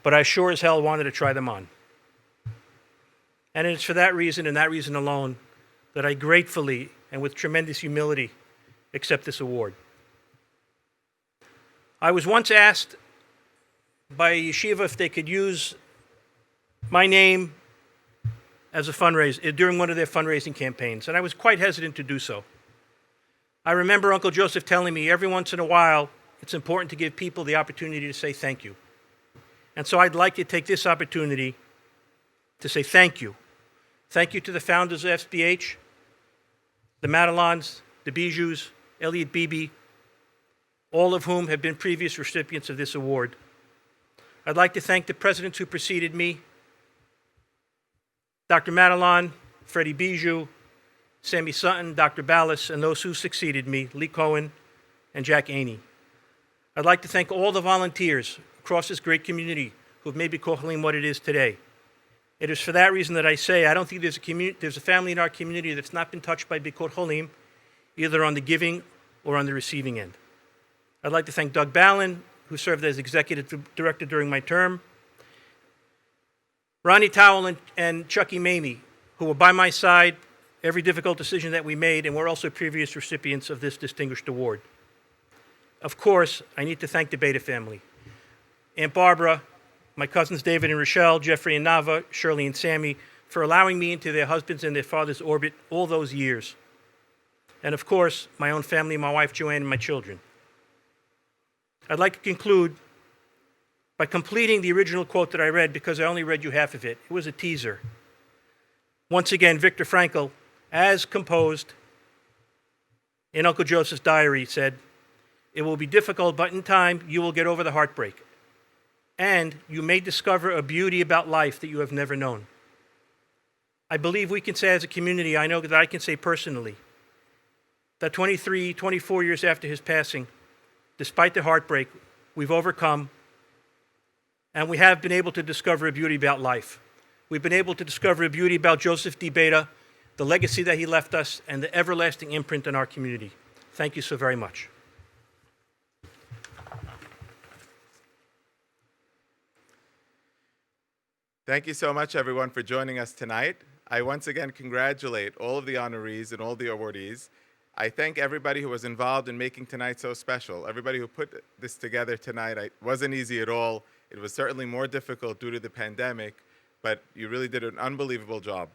but I sure as hell wanted to try them on. And it's for that reason and that reason alone that I gratefully and with tremendous humility accept this award. I was once asked by a yeshiva if they could use my name as a fundraiser during one of their fundraising campaigns, and I was quite hesitant to do so. I remember Uncle Joseph telling me every once in a while it's important to give people the opportunity to say thank you. And so I'd like to take this opportunity to say thank you. Thank you to the founders of SBH, the Madelons, the Bijous, Elliot Beebe, all of whom have been previous recipients of this award. I'd like to thank the presidents who preceded me, Dr. Madelon, Freddie Bijou, Sammy Sutton, Dr. Ballas, and those who succeeded me, Lee Cohen and Jack Aney. I'd like to thank all the volunteers across this great community who have made Bikor Cholim what it is today. It is for that reason that I say I don't think there's a family in our community that's not been touched by Bikor Cholim, either on the giving or on the receiving end. I'd like to thank Doug Ballin, who served as executive director during my term, Ronnie Towell and Chucky Mamie, who were by my side every difficult decision that we made and were also previous recipients of this distinguished award. Of course, I need to thank the Beta family. Aunt Barbara, my cousins David and Rochelle, Jeffrey and Nava, Shirley and Sammy, for allowing me into their husbands and their father's orbit all those years. And of course, my own family, my wife Joanne and my children. I'd like to conclude by completing the original quote that I read because I only read you half of it. It was a teaser. Once again, Viktor Frankl, as composed in Uncle Joseph's diary, said, "It will be difficult, but in time you will get over the heartbreak. And you may discover a beauty about life that you have never known." I believe we can say as a community, I know that I can say personally, that 23, 24 years after his passing, despite the heartbreak, we've overcome and we have been able to discover a beauty about life. We've been able to discover a beauty about Joseph D. Beta, the legacy that he left us, and the everlasting imprint in our community. Thank you so very much. Thank you so much, everyone, for joining us tonight. I once again congratulate all of the honorees and all the awardees. I thank everybody who was involved in making tonight so special. Everybody who put this together tonight. It wasn't easy at all. It was certainly more difficult due to the pandemic, but you really did an unbelievable job.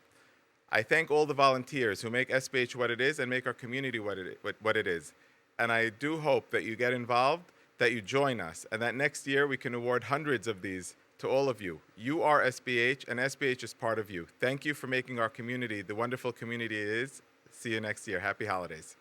I thank all the volunteers who make SBH what it is and make our community what it is. And I do hope that you get involved, that you join us, and that next year we can award hundreds of these to all of you. You are SBH, and SBH is part of you. Thank you for making our community the wonderful community it is. See you next year. Happy holidays.